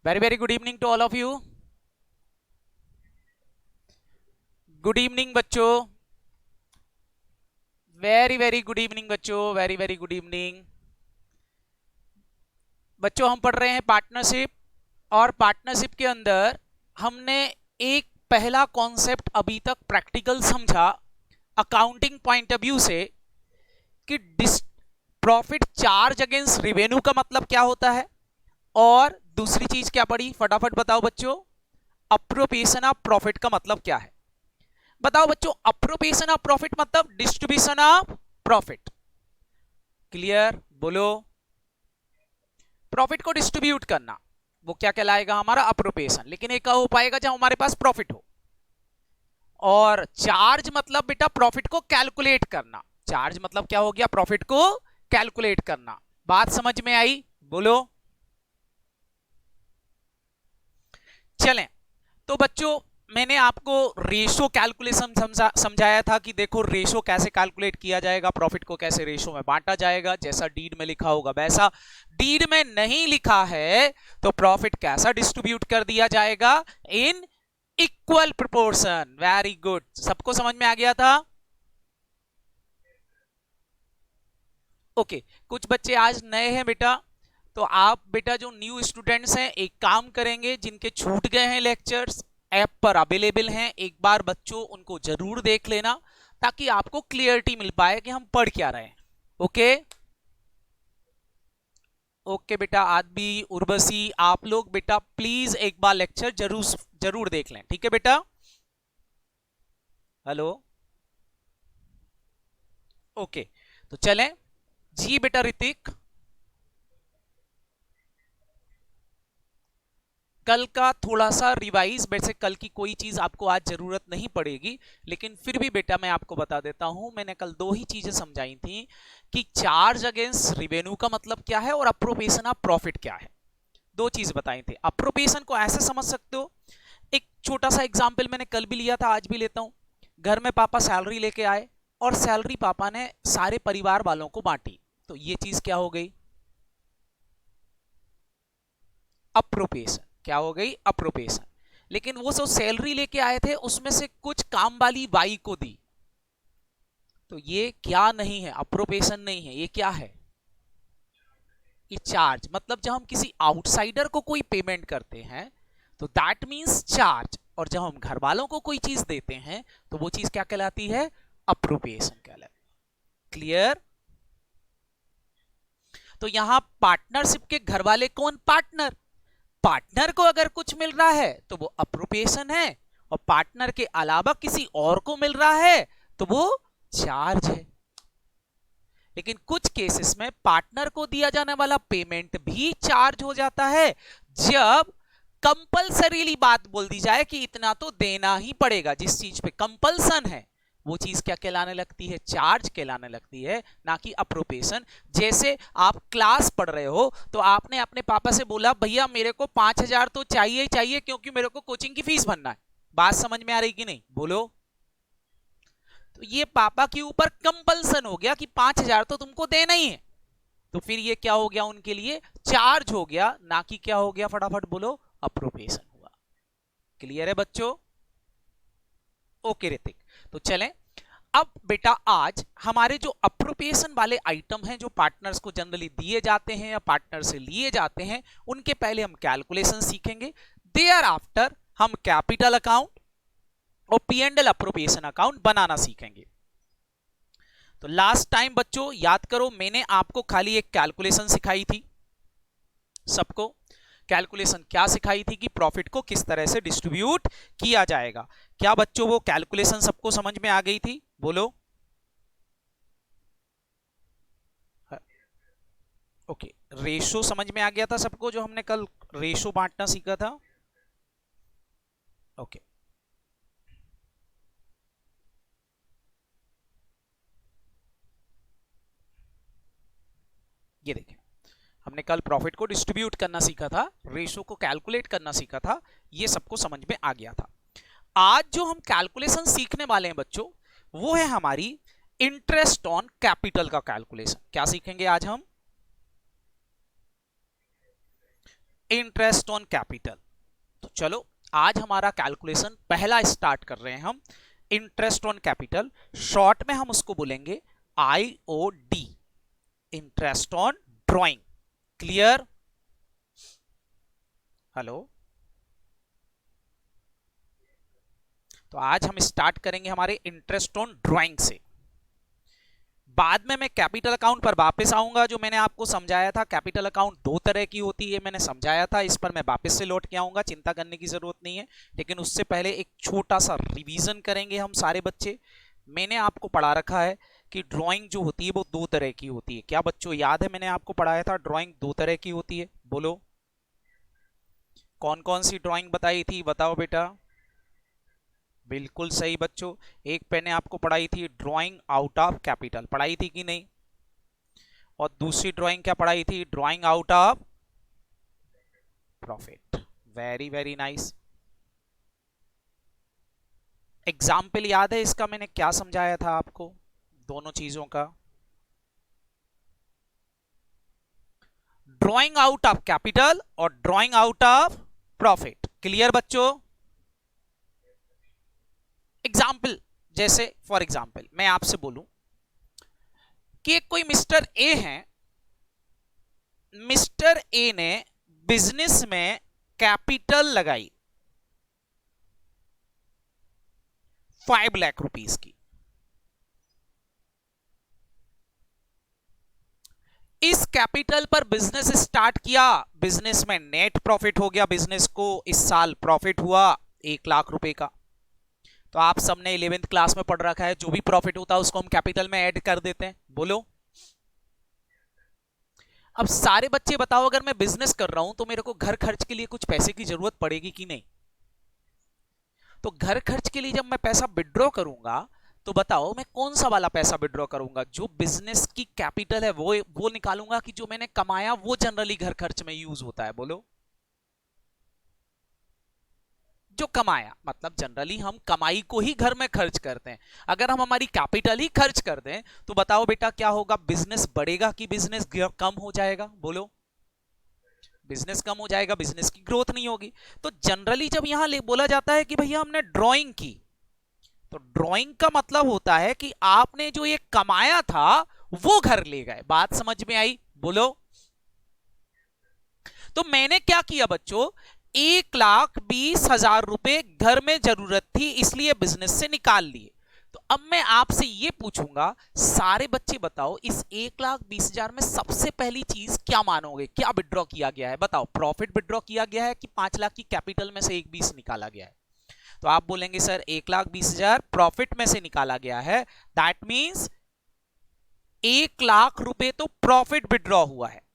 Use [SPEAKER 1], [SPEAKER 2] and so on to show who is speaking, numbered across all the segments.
[SPEAKER 1] Very, very good evening to all of you. Good evening बच्चों. Very, very good evening बच्चों. Very, very good evening. बच्चों हम पढ़ रहे हैं पार्टनरशिप, और पार्टनरशिप के अंदर हमने एक पहला कॉन्सेप्ट अभी तक प्रैक्टिकल समझा अकाउंटिंग पॉइंट ऑफ व्यू से कि प्रॉफिट चार्ज अगेंस्ट रेवेन्यू का मतलब क्या होता है, और दूसरी चीज क्या पढ़ी फटाफट बताओ बच्चों. अप्रोप्रिएशन ऑफ प्रॉफिट का मतलब क्या है. बताओ बच्चों, अप्रोप्रिएशन ऑफ प्रॉफिट मतलब डिस्ट्रीब्यूशन ऑफ प्रॉफिट. क्लियर बोलो. प्रॉफिट को डिस्ट्रीब्यूट करना वो क्या कहलाएगा, हमारा अप्रोप्रिएशन. लेकिन एक हो पाएगा जब हमारे पास प्रॉफिट हो. और चार्ज मतलब बेटा प्रॉफिट को कैलकुलेट करना. चार्ज मतलब क्या हो गया, प्रॉफिट को कैलकुलेट करना. बात समझ में आई बोलो. चलें तो बच्चों, मैंने आपको रेशो कैलकुलेशन समझाया था कि देखो रेशो कैसे कैलकुलेट किया जाएगा, प्रॉफिट को कैसे रेशो में बांटा जाएगा. जैसा डीड में लिखा होगा वैसा. डीड में नहीं लिखा है तो प्रॉफिट कैसा डिस्ट्रीब्यूट कर दिया जाएगा, in equal proportion. Very good, सबको समझ में आ गया था. ओके, कुछ बच्चे आज नए हैं बेटा, तो आप बेटा जो न्यू स्टूडेंट्स हैं एक काम करेंगे, जिनके छूट गए हैं लेक्चर्स ऐप पर अवेलेबल हैं, एक बार बच्चों उनको जरूर देख लेना ताकि आपको क्लियरिटी मिल पाए कि हम पढ़ क्या रहे हैं. ओके ओके बेटा, आदि उर्वशी आप लोग बेटा प्लीज एक बार लेक्चर जरूर जरूर देख लें. ठीक है बेटा. हेलो ओके, तो चलें जी बेटा. ऋतिक, कल का थोड़ा सा रिवाइज, वैसे कल की कोई चीज आपको आज जरूरत नहीं पड़ेगी, लेकिन फिर भी बेटा मैं आपको बता देता हूं. मैंने कल दो ही चीजें समझाई थी कि चार्ज अगेंस्ट रिवेन्यू का मतलब क्या है और अप्रोप्रिएशन ऑफ प्रॉफिट क्या है. दो चीज बताई थी. अप्रोप्रिएशन को ऐसे समझ सकते हो, एक छोटा सा एग्जाम्पल मैंने कल भी लिया था, आज भी लेता हूं. घर में पापा सैलरी लेके आए और सैलरी पापा ने सारे परिवार वालों को बांटी, तो ये चीज क्या हो गई, अप्रोप्रिएशन. क्या हो गई, अप्रोप्रिएशन. लेकिन वो सब सैलरी लेके आए थे, उसमें से कुछ काम वाली बाई को दी, तो ये क्या नहीं है, अप्रोप्रिएशन नहीं है, ये क्या है, ये चार्ज. मतलब जब हम किसी आउटसाइडर को कोई पेमेंट करते हैं तो दैट मींस चार्ज, और जब हम घर वालों को कोई चीज देते हैं तो वो चीज क्या कहलाती है, अप्रोप्रिएशन कहलाती है. क्लियर. तो यहां पार्टनरशिप के घर वाले कौन, पार्टनर. पार्टनर को अगर कुछ मिल रहा है तो वो अप्रोप्रिएशन है, और पार्टनर के अलावा किसी और को मिल रहा है तो वो चार्ज है. लेकिन कुछ केसेस में पार्टनर को दिया जाने वाला पेमेंट भी चार्ज हो जाता है, जब कंपलसरीली बात बोल दी जाए कि इतना तो देना ही पड़ेगा. जिस चीज पे कंपल्सन है वो चीज क्या कहलाने लगती है, चार्ज कहलाने लगती है, ना कि अप्रोप्रिएशन. जैसे आप क्लास पढ़ रहे हो तो आपने अपने पापा से बोला भैया मेरे को 5,000 तो चाहिए ही चाहिए क्योंकि मेरे को कोचिंग की फीस भरना है. बात समझ में आ रही कि नहीं बोलो. तो ये पापा के ऊपर कंपल्सन हो गया कि 5,000 तो तुमको देना ही है, तो फिर ये क्या हो गया, उनके लिए चार्ज हो गया, ना कि क्या हो गया, फटाफट बोलो, अप्रोप्रिएशन हुआ. क्लियर है बच्चों. ओके ऋतिक, तो चलें अब बेटा. आज हमारे जो अप्रोप्रिएशन वाले आइटम हैं जो पार्टनर्स को जनरली दिए जाते हैं या पार्टनर से लिए जाते हैं, उनके पहले हम कैलकुलेशन सीखेंगे. देयर आफ्टर हम कैपिटल अकाउंट और P&L अप्रोप्रिएशन अकाउंट बनाना सीखेंगे. तो लास्ट टाइम बच्चों याद करो, मैंने आपको खाली एक कैलकुलेशन सिखाई थी. सबको कैलकुलेशन क्या सिखाई थी कि प्रॉफिट को किस तरह से डिस्ट्रीब्यूट किया जाएगा. क्या बच्चों वो कैलकुलेशन सबको समझ में आ गई थी बोलो. ओके, रेशो समझ में आ गया था सबको, जो हमने कल रेशो बांटना सीखा था. ओके, ये देखें, हमने कल प्रॉफिट को डिस्ट्रीब्यूट करना सीखा था, रेशो को कैलकुलेट करना सीखा था, ये सबको समझ में आ गया था. आज जो हम कैलकुलेशन सीखने वाले हैं बच्चों, वो है हमारी इंटरेस्ट ऑन कैपिटल का कैलकुलेशन. क्या सीखेंगे आज हम, इंटरेस्ट ऑन कैपिटल। तो चलो आज हमारा कैलकुलेशन पहला स्टार्ट कर रहे हैं हम, इंटरेस्ट ऑन कैपिटल। शॉर्ट में हम उसको बोलेंगे IOD, interest on drawing. Clear? Hello. तो आज हम स्टार्ट करेंगे हमारे इंटरेस्ट ऑन ड्राइंग से। बाद में मैं कैपिटल अकाउंट पर वापस आऊंगा, जो मैंने आपको समझाया था। कैपिटल अकाउंट दो तरह की होती है, मैंने समझाया था, इस पर मैं वापस से लौट के आऊंगा, चिंता करने की जरूरत नहीं है। लेकिन उससे पहले एक छोटा सा रिवीजन करेंगे हम सारे बच्चे। मैंने आपको पढ़ा रखा है कि ड्राइंग जो होती है वो दो तरह की होती है। क्या बच्चों याद है? मैंने आपको पढ़ाया था ड्राइंग दो तरह की होती है। बोलो कौन कौन सी ड्राइंग बताई थी, बताओ बेटा। बिल्कुल सही बच्चों, एक मैंने आपको पढ़ाई थी ड्राइंग आउट ऑफ कैपिटल, पढ़ाई थी कि नहीं? और दूसरी ड्राइंग क्या पढ़ाई थी? Drawing out of profit. Very very nice. Example याद है इसका मैंने क्या समझाया था आपको, दोनों चीजों का? ड्राइंग आउट ऑफ कैपिटल और drawing out of profit. Clear बच्चों? एग्जाम्पल जैसे फॉर एग्जाम्पल मैं आपसे बोलूं कि कोई मिस्टर ए है, मिस्टर ए ने बिजनेस में कैपिटल लगाई 5 लाख रुपीस की। इस कैपिटल पर बिजनेस स्टार्ट किया, बिजनेस में नेट प्रॉफिट हो गया, बिजनेस को इस साल प्रॉफिट हुआ 1 लाख रुपए का। तो आप सबने 11th क्लास में पढ़ रखा है, जो भी प्रॉफिट होता है उसको हम कैपिटल में ऐड कर देते हैं। बोलो। अब सारे बच्चे बताओ, अगर मैं बिजनेस कर रहा हूं तो मेरे को घर खर्च के लिए कुछ पैसे की जरूरत पड़ेगी कि नहीं? तो घर खर्च के लिए जब मैं पैसा विड्रॉ करूंगा तो बताओ मैं कौन सा वाला पैसा विड्रॉ करूंगा? जो बिजनेस की कैपिटल है वो निकालूंगा, कि जो मैंने कमाया वो जनरली घर खर्च में यूज होता है? बोलो। जो कमाया, मतलब जनरली हम कमाई को ही घर में खर्च करते हैं। अगर हम हमारी कैपिटल ही खर्च कर दें तो बताओ बेटा क्या होगा? बिजनेस बढ़ेगा कि बिजनेस कम हो जाएगा? बोलो। बिजनेस कम हो जाएगा, बिजनेस की ग्रोथ नहीं होगी। तो जनरली जब यहां बोला जाता है कि भैया हमने ड्राइंग की, तो ड्राइंग का मतलब होता है कि आपने जो ये कमाया था वो घर ले गए। बात समझ में आई? बोलो। तो मैंने क्या किया बच्चों, 1,20,000 रुपए घर में जरूरत थी इसलिए बिजनेस से निकाल लिए। तो अब मैं आपसे ये पूछूंगा, सारे बच्चे बताओ, इस 1,20,000 में सबसे पहली चीज क्या मानोगे? क्या विड्रॉ किया गया है? बताओ। प्रॉफिट विड्रॉ किया गया है कि 5 लाख की कैपिटल में से 1,20 निकाला गया है? तो आप बोलेंगे सर 1,20,000 प्रॉफिट में से निकाला गया है, दैट मींस 1 लाख रुपए तो प्रॉफिट विड्रॉ हुआ है।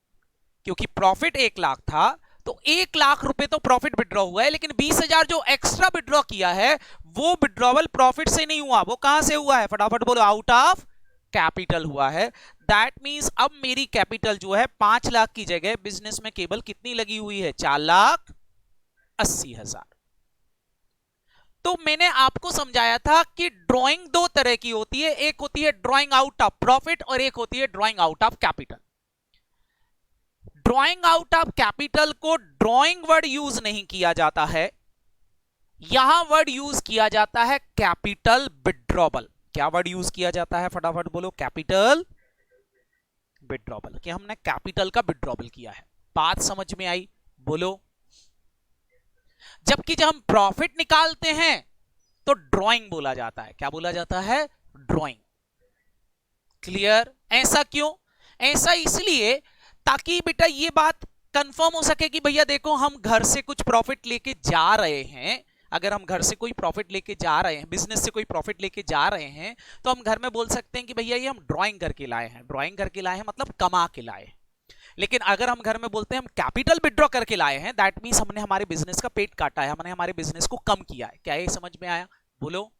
[SPEAKER 1] क्योंकि प्रॉफिट 1 लाख था तो 1 लाख रुपए तो प्रॉफिट विड्रॉ हुआ है, लेकिन 20,000 जो एक्स्ट्रा विड्रॉ किया है वो विड्रॉवल प्रॉफिट से नहीं हुआ। वो कहां से हुआ है? फटाफट बोलो। आउट ऑफ कैपिटल हुआ है। दैट मींस अब मेरी कैपिटल जो है 5 लाख की जगह बिजनेस में केवल कितनी लगी हुई है? 4,80,000। तो मैंने आपको समझाया था कि ड्राइंग दो तरह की होती है, एक होती है ड्राइंग आउट ऑफ प्रॉफिट और एक होती है drawing out of capital. Drawing out of capital को ड्राइंग वर्ड यूज नहीं किया जाता है, यहां वर्ड यूज किया जाता है कैपिटल विड्रॉबल। क्या वर्ड यूज किया जाता है? फटाफट बोलो। कैपिटल विड्रॉबल, कि हमने कैपिटल का विड्रॉबल किया है। बात समझ में आई? बोलो। जबकि जब हम प्रॉफिट निकालते हैं तो ड्राइंग बोला जाता है। क्या बोला जाता है? ड्राइंग। क्लियर? ऐसा क्यों? ऐसा इसलिए ताकि बेटा ये बात कंफर्म हो सके कि भैया देखो हम घर से कुछ प्रॉफिट लेके जा रहे हैं। अगर हम घर से कोई प्रॉफिट लेके जा रहे हैं, बिजनेस से कोई प्रॉफिट लेके जा रहे हैं, तो हम घर में बोल सकते हैं कि भैया ये हम ड्राइंग करके लाए हैं। ड्राइंग करके लाए हैं मतलब कमा के लाए हैं। लेकिन अगर हम घर में बोलते हैं हम कैपिटल विड्रॉ करके लाए हैं, दैट मींस हमने हमारे बिजनेस का पेट काटा है, हमने हमारे बिजनेस को कम किया है। क्या ये समझ में आया? बोलो।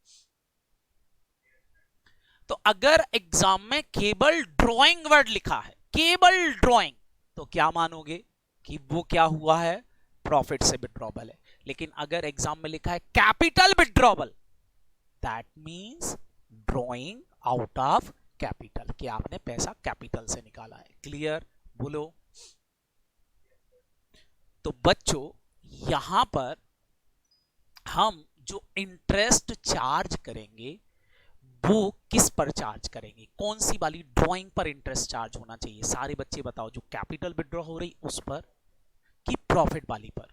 [SPEAKER 1] तो अगर एग्जाम में केवल ड्राइंग वर्ड लिखा है, केवल ड्राइंग, तो क्या मानोगे कि वो क्या हुआ है? प्रॉफिट से विड्रॉबल है। लेकिन अगर एग्जाम में लिखा है capital withdrawal, that means drawing out of capital, कि आपने पैसा कैपिटल से निकाला है। क्लियर? बोलो। तो बच्चों यहां पर हम जो इंटरेस्ट चार्ज करेंगे वो किस पर चार्ज करेंगे, कौन सी वाली ड्राइंग पर इंटरेस्ट चार्ज होना चाहिए? सारे बच्चे बताओ, जो कैपिटल विड्रॉ हो रही उस पर कि प्रॉफिट वाली पर?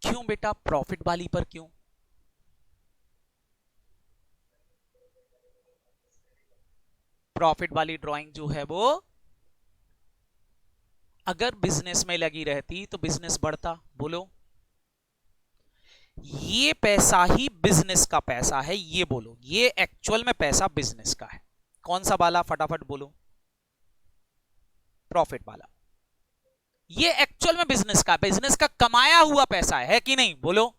[SPEAKER 1] क्यों बेटा प्रॉफिट वाली पर क्यों? प्रॉफिट वाली ड्राइंग जो है वो अगर बिजनेस में लगी रहती तो बिजनेस बढ़ता। बोलो, ये पैसा ही बिजनेस का पैसा है, ये बोलो, ये एक्चुअल में पैसा बिजनेस का है। कौन सा वाला? फटाफट बोलो। प्रॉफिट वाला। ये एक्चुअल में बिजनेस का कमाया हुआ पैसा है कि नहीं? बोलो।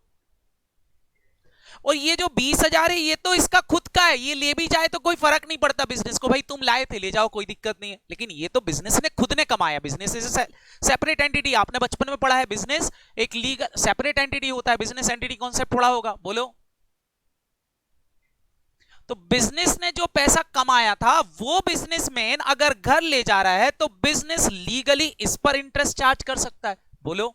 [SPEAKER 1] और ये जो 20,000 है ये तो इसका खुद का है, ये ले भी जाए तो कोई फर्क नहीं पड़ता बिजनेस को, भाई तुम लाए थे ले जाओ कोई दिक्कत नहीं है, लेकिन ये तो बिजनेस ने खुद ने कमाया। बिजनेस इज सेपरेट एंटिटी, आपने बचपन में पढ़ा है बिजनेस एक लीगल सेपरेट एंटिटी होता है। बिजनेस एंटिटी कॉन्सेप्ट पढ़ा होगा, बोलो। तो बिजनेस ने जो पैसा कमाया था वो बिजनेसमैन अगर घर ले जा रहा है तो बिजनेस लीगली इस पर इंटरेस्ट चार्ज कर सकता है। बोलो,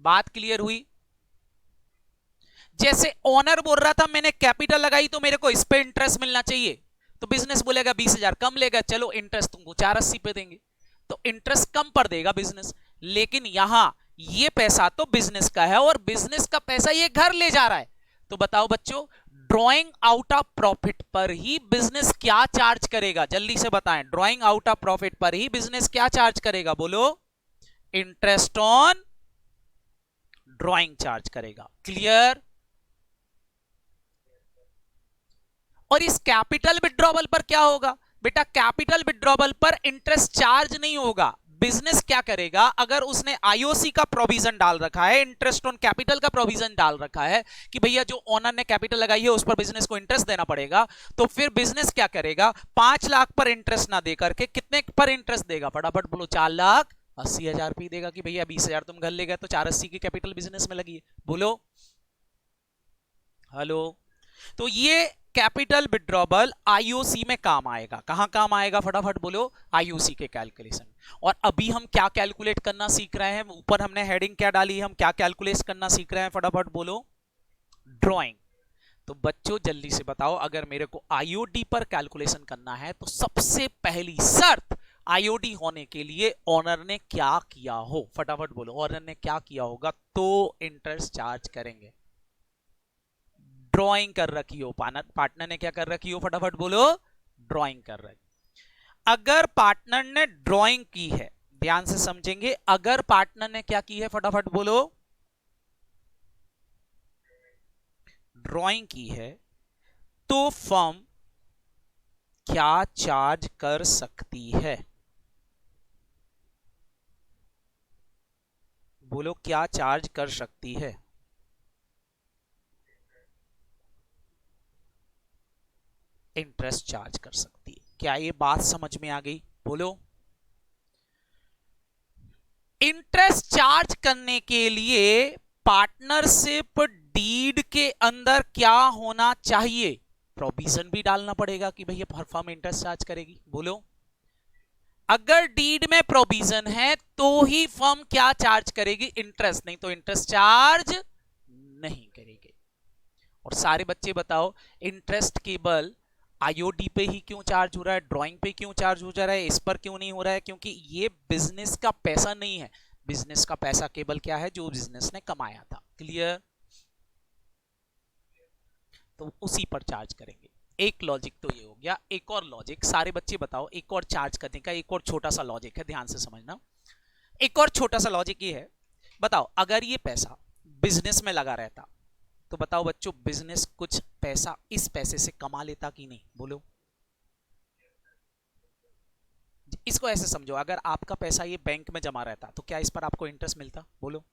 [SPEAKER 1] बात क्लियर हुई? जैसे ओनर बोल रहा था मैंने कैपिटल लगाई तो मेरे को इस पे इंटरेस्ट मिलना चाहिए, तो बिजनेस बोलेगा 20,000 कम लेगा, चलो इंटरेस्ट तुमको 480 पे देंगे, तो इंटरेस्ट कम पर देगा बिजनेस। लेकिन यहां ये पैसा तो बिजनेस का है और बिजनेस का पैसा ये घर ले जा रहा है, तो बताओ बच्चों ड्रॉइंग आउट ऑफ प्रॉफिट पर ही बिजनेस क्या चार्ज करेगा? जल्दी से बताएं, ड्रॉइंग आउट ऑफ प्रॉफिट पर ही बिजनेस क्या चार्ज करेगा? बोलो, इंटरेस्ट ऑन ड्रॉइंग चार्ज करेगा। क्लियर? और इस कैपिटल विड्रॉवल पर क्या होगा? बेटा कैपिटल विड्रॉवल पर इंटरेस्ट चार्ज नहीं होगा। बिजनेस क्या करेगा, अगर उसने आईओसी का प्रोविजन डाल रखा है, इंटरेस्ट ऑन कैपिटल का प्रोविजन डाल रखा है कि भैया जो ओनर ने कैपिटल लगाई है उस पर बिजनेस को इंटरेस्ट देना पड़ेगा, तो फिर बिजनेस क्या करेगा? 5 लाख पर इंटरेस्ट ना दे करके कितने पर इंटरेस्ट देगा? फटाफट बोलो। 4,80,000 रुपये देगा कि भैया 20,000 तुम घर ले गए तो 480 की कैपिटल बिजनेस में लगी है। बोलो, हेलो। तो ये कैपिटल विड्रॉबल आईओसी में काम आएगा। कहां काम आएगा? फटाफट बोलो, आईओसी के कैलकुलेशन। और अभी हम क्या कैलकुलेट करना सीख रहे हैं? ऊपर हमने हेडिंग क्या डाली है, हम क्या कैलकुलेट करना सीख रहे हैं? फटाफट बोलो, ड्राइंग। तो बच्चों जल्दी से बताओ, अगर मेरे को आईओडी पर कैलकुलेशन करना है तो सबसे पहली शर्त आईओडी होने के लिए ऑनर ने क्या किया हो? फटाफट बोलो, ऑनर ने क्या किया होगा तो इंटरेस्ट चार्ज करेंगे? ड्राइंग कर रखी हो, पार्टनर ने क्या कर रखी हो? फटाफट बोलो, ड्राइंग कर रखी। अगर पार्टनर ने ड्राइंग की है, ध्यान से समझेंगे, अगर पार्टनर ने क्या की है? फटाफट बोलो, ड्राइंग की है, तो फर्म क्या चार्ज कर सकती है? बोलो, क्या चार्ज कर सकती है? इंटरेस्ट चार्ज कर सकती है। क्या ये बात समझ में आ गई? बोलो। इंटरेस्ट चार्ज करने के लिए पार्टनरशिप डीड के अंदर क्या होना चाहिए? प्रोविजन भी डालना पड़ेगा कि भैया फर्म इंटरेस्ट चार्ज करेगी। बोलो, अगर डीड में प्रोविजन है तो ही फर्म क्या चार्ज करेगी? इंटरेस्ट, नहीं तो इंटरेस्ट चार्ज नहीं करेगी। और सारे बच्चे बताओ, इंटरेस्ट केवल आईओडी पे ही क्यों चार्ज हो रहा है, ड्राइंग पे क्यों चार्ज हो जा रहा है, इस पर क्यों नहीं हो रहा है? क्योंकि ये बिजनेस का पैसा नहीं है। बिजनेस का पैसा केवल क्या है? जो बिजनेस ने कमाया था। क्लियर? तो उसी पर चार्ज करेंगे। एक लॉजिक तो ये हो गया। एक और लॉजिक, सारे बच्चे बताओ, एक और चार्ज करने का एक और छोटा सा लॉजिक है, ध्यान से समझना। एक और छोटा सा लॉजिक ये है, बताओ अगर ये पैसा बिजनेस में लगा रहता तो बताओ बच्चों बिजनेस कुछ पैसा इस पैसे से कमा लेता कि नहीं? बोलो। इसको ऐसे समझो, अगर आपका पैसा ये बैंक में जमा रहता तो क्या इस पर आपको इंटरेस्ट मिलता? बोलो।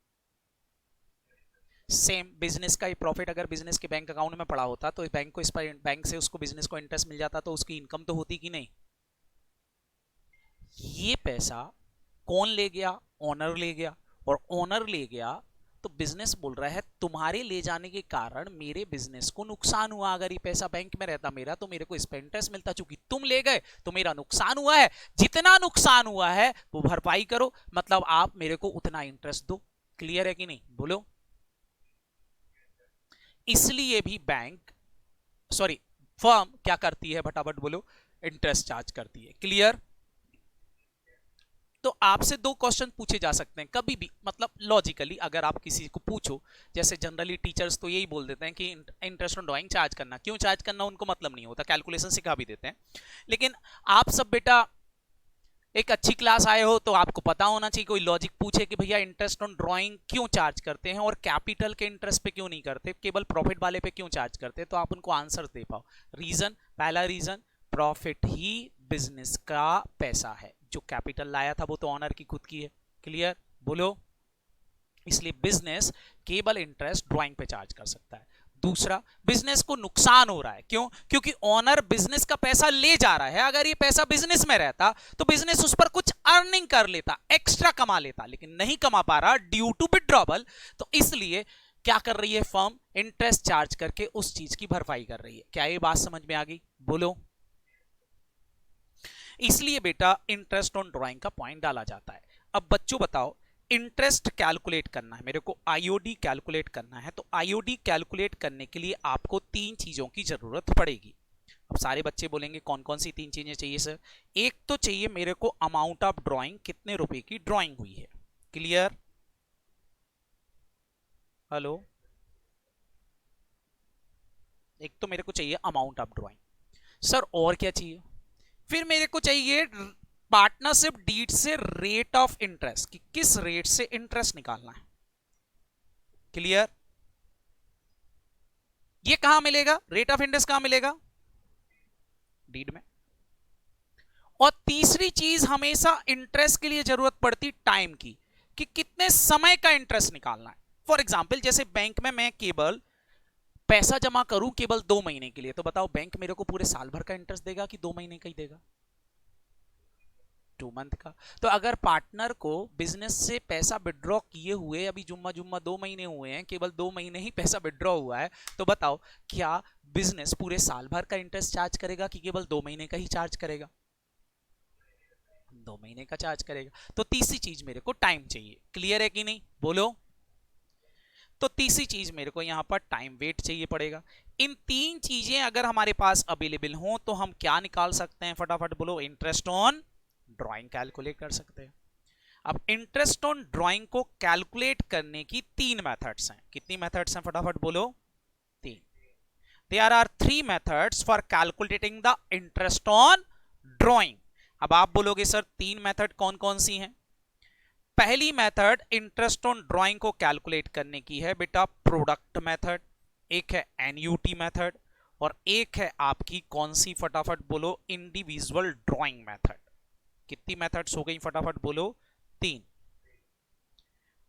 [SPEAKER 1] सेम बिजनेस का प्रॉफिट अगर बिजनेस के बैंक अकाउंट में पड़ा होता तो बैंक को इस पर, बैंक से उसको बिजनेस को इंटरेस्ट मिल जाता तो उसकी इनकम तो होती कि नहीं? ये पैसा कौन ले गया? ओनर ले गया। और ओनर ले गया तो बिजनेस बोल रहा है तुम्हारे ले जाने के कारण मेरे बिजनेस को नुकसान हुआ। अगर ये पैसा बैंक में रहता मेरा तो मेरे को इस पे इंटरेस्ट मिलता, चूंकि तुम ले गए तो मेरा नुकसान हुआ है, जितना नुकसान हुआ है वो भरपाई करो, मतलब आप मेरे को उतना इंटरेस्ट दो। क्लियर है कि नहीं, बोलो। इसलिए भी बैंक, सॉरी, फर्म क्या करती है, फटाफट बोलो, इंटरेस्ट चार्ज करती है। क्लियर। तो आपसे दो क्वेश्चन पूछे जा सकते हैं कभी भी, मतलब लॉजिकली अगर आप किसी को पूछो, जैसे जनरली टीचर्स तो यही बोल देते हैं कि इंटरेस्ट ऑन ड्राइंग चार्ज करना, क्यों चार्ज करना उनको मतलब नहीं होता, कैलकुलेशन सिखा भी देते हैं। लेकिन आप सब बेटा एक अच्छी क्लास आए हो तो आपको पता होना चाहिए, कोई लॉजिक पूछे कि भैया इंटरेस्ट ऑन ड्राइंग क्यों चार्ज करते हैं और कैपिटल के इंटरेस्ट पे क्यों नहीं करते, केवल प्रॉफिट वाले पे क्यों चार्ज करते हैं, तो आप उनको आंसर दे पाओ। रीजन, पहला रीजन, प्रॉफिट ही बिजनेस का पैसा है, जो कैपिटल लाया था वो तो ऑनर की खुद की है। क्लियर, बोलो। इसलिए बिजनेस केवल इंटरेस्ट ड्राइंग पे चार्ज कर सकता है। दूसरा, बिजनेस को नुकसान हो रहा है, क्यों? क्योंकि ओनर बिजनेस का पैसा ले जा रहा है, अगर ये पैसा बिजनेस में रहता तो बिजनेस उस पर कुछ अर्निंग कर लेता, एक्स्ट्रा कमा लेता, लेकिन नहीं कमा पा रहा ड्यू टू विड्रॉवल, तो इसलिए क्या कर रही है फर्म, इंटरेस्ट चार्ज करके उस चीज की भरपाई कर रही है। क्या ये बात समझ में आ गई, बोलो। इसलिए बेटा इंटरेस्ट ऑन ड्राइंग का पॉइंट डाला जाता है। अब बच्चों बताओ, इंटरेस्ट कैलकुलेट करना है मेरे को, आईओडी कैलकुलेट करना है, तो आईओडी कैलकुलेट करने के लिए आपको तीन चीजों की जरूरत पड़ेगी। अब सारे बच्चे बोलेंगे कौन कौन सी तीन चीजें चाहिए सर? एक तो चाहिए मेरे को अमाउंट ऑफ ड्राइंग, कितने रुपए की ड्राइंग हुई है। Clear, hello. एक तो मेरे को चाहिए अमाउंट ऑफ ड्राइंग, सर और क्या चाहिए? फिर मेरे को चाहिए पार्टनरशिप डीड से रेट ऑफ इंटरेस्ट, कि किस रेट से इंटरेस्ट निकालना है। क्लियर, ये कहां मिलेगा, रेट ऑफ इंटरेस्ट कहां मिलेगा? डीड में। और तीसरी चीज हमेशा इंटरेस्ट के लिए जरूरत पड़ती टाइम की, कि कितने समय का इंटरेस्ट निकालना है। फॉर एग्जाम्पल जैसे बैंक में मैं केवल पैसा जमा करूं केवल 2 महीने के लिए, तो बताओ बैंक मेरे को पूरे साल भर का इंटरेस्ट देगा कि 2 महीने का ही देगा? 2 मंथ का। तो अगर पार्टनर को बिजनेस से पैसा विड्रॉ किए हुए अभी जुम्मा जुम्मा 2 महीने हुए हैं, केवल 2 महीने ही पैसा विड्रॉ हुआ है, तो बताओ क्या बिजनेस पूरे साल भर का इंटरेस्ट चार्ज करेगा कि केवल 2 महीने का ही चार्ज करेगा? 2 महीने का चार्ज करेगा। तो तीसरी चीज मेरे को टाइम चाहिए। क्लियर है कि नहीं, बोलो। तो तीसरी चीज मेरे को यहां पर टाइम वेट चाहिए पड़ेगा। इन तीन चीजें अगर हमारे पास अवेलेबल हो तो हम क्या निकाल सकते हैं, फटाफट बोलो, इंटरेस्ट ऑन ड्राइंग कैलकुलेट कर सकते हैं। अब इंटरेस्ट ऑन ड्राइंग को कैलकुलेट करने की 3 मेथड्स हैं। कितनी मेथड्स हैं, फटाफट बोलो? 3। There are 3 methods for calculating the interest on drawing. अब आप बोलोगे सर 3 मेथड कौन कौन सी हैं? पहली मेथड इंटरेस्ट ऑन ड्राइंग को कैलकुलेट करने की है बेटा प्रोडक्ट मेथड, एक है एनयूटी मेथड, और एक है आपकी कौन सी, फटाफट बोलो, इंडिविजुअल ड्राइंग मेथड। कितनी मेथड्स हो गई, फटाफट बोलो? 3।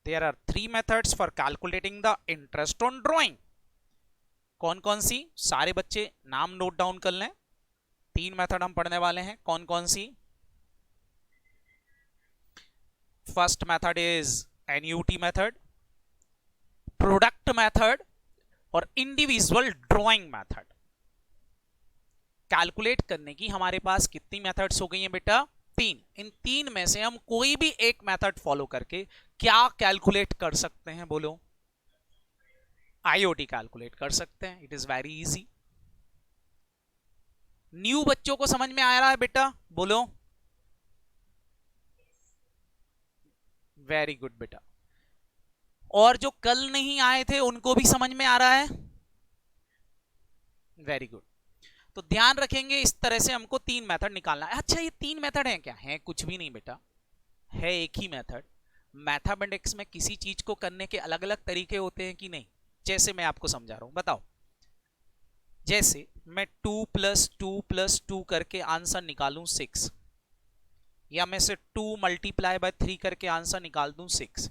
[SPEAKER 1] There are 3 methods for calculating the interest on drawing. कौन कौन सी? सारे बच्चे नाम नोट डाउन कर लें। 3 मेथड हम पढ़ने वाले हैं, कौन कौन सी? First method is NUT method, product method और इंडिविजुअल ड्राइंग मेथड। कैलकुलेट करने की हमारे पास कितनी मेथड्स हो गई हैं बेटा? 3। इन 3 में से हम कोई भी एक मेथड फॉलो करके क्या कैलकुलेट कर सकते हैं, बोलो? आईओटी कैलकुलेट कर सकते हैं। It is very easy. New बच्चों को समझ में आ रहा है बेटा, बोलो? वेरी गुड बेटा। और जो कल नहीं आए थे उनको भी समझ में आ रहा है? Very good. तो ध्यान रखेंगे इस तरह से हमको 3 मेथड निकालना है। अच्छा, ये 3 मेथड हैं क्या? है कुछ भी नहीं बेटा, है एक ही मेथड। मैथमेटिक्स में किसी चीज को करने के अलग अलग तरीके होते हैं कि नहीं? जैसे मैं आपको समझा रहा हूं, बताओ। जैसे मैं 2 + 2 + 2 करके आंसर निकालूं 6, या मैं से 2 × 3 करके आंसर निकाल दूं 6,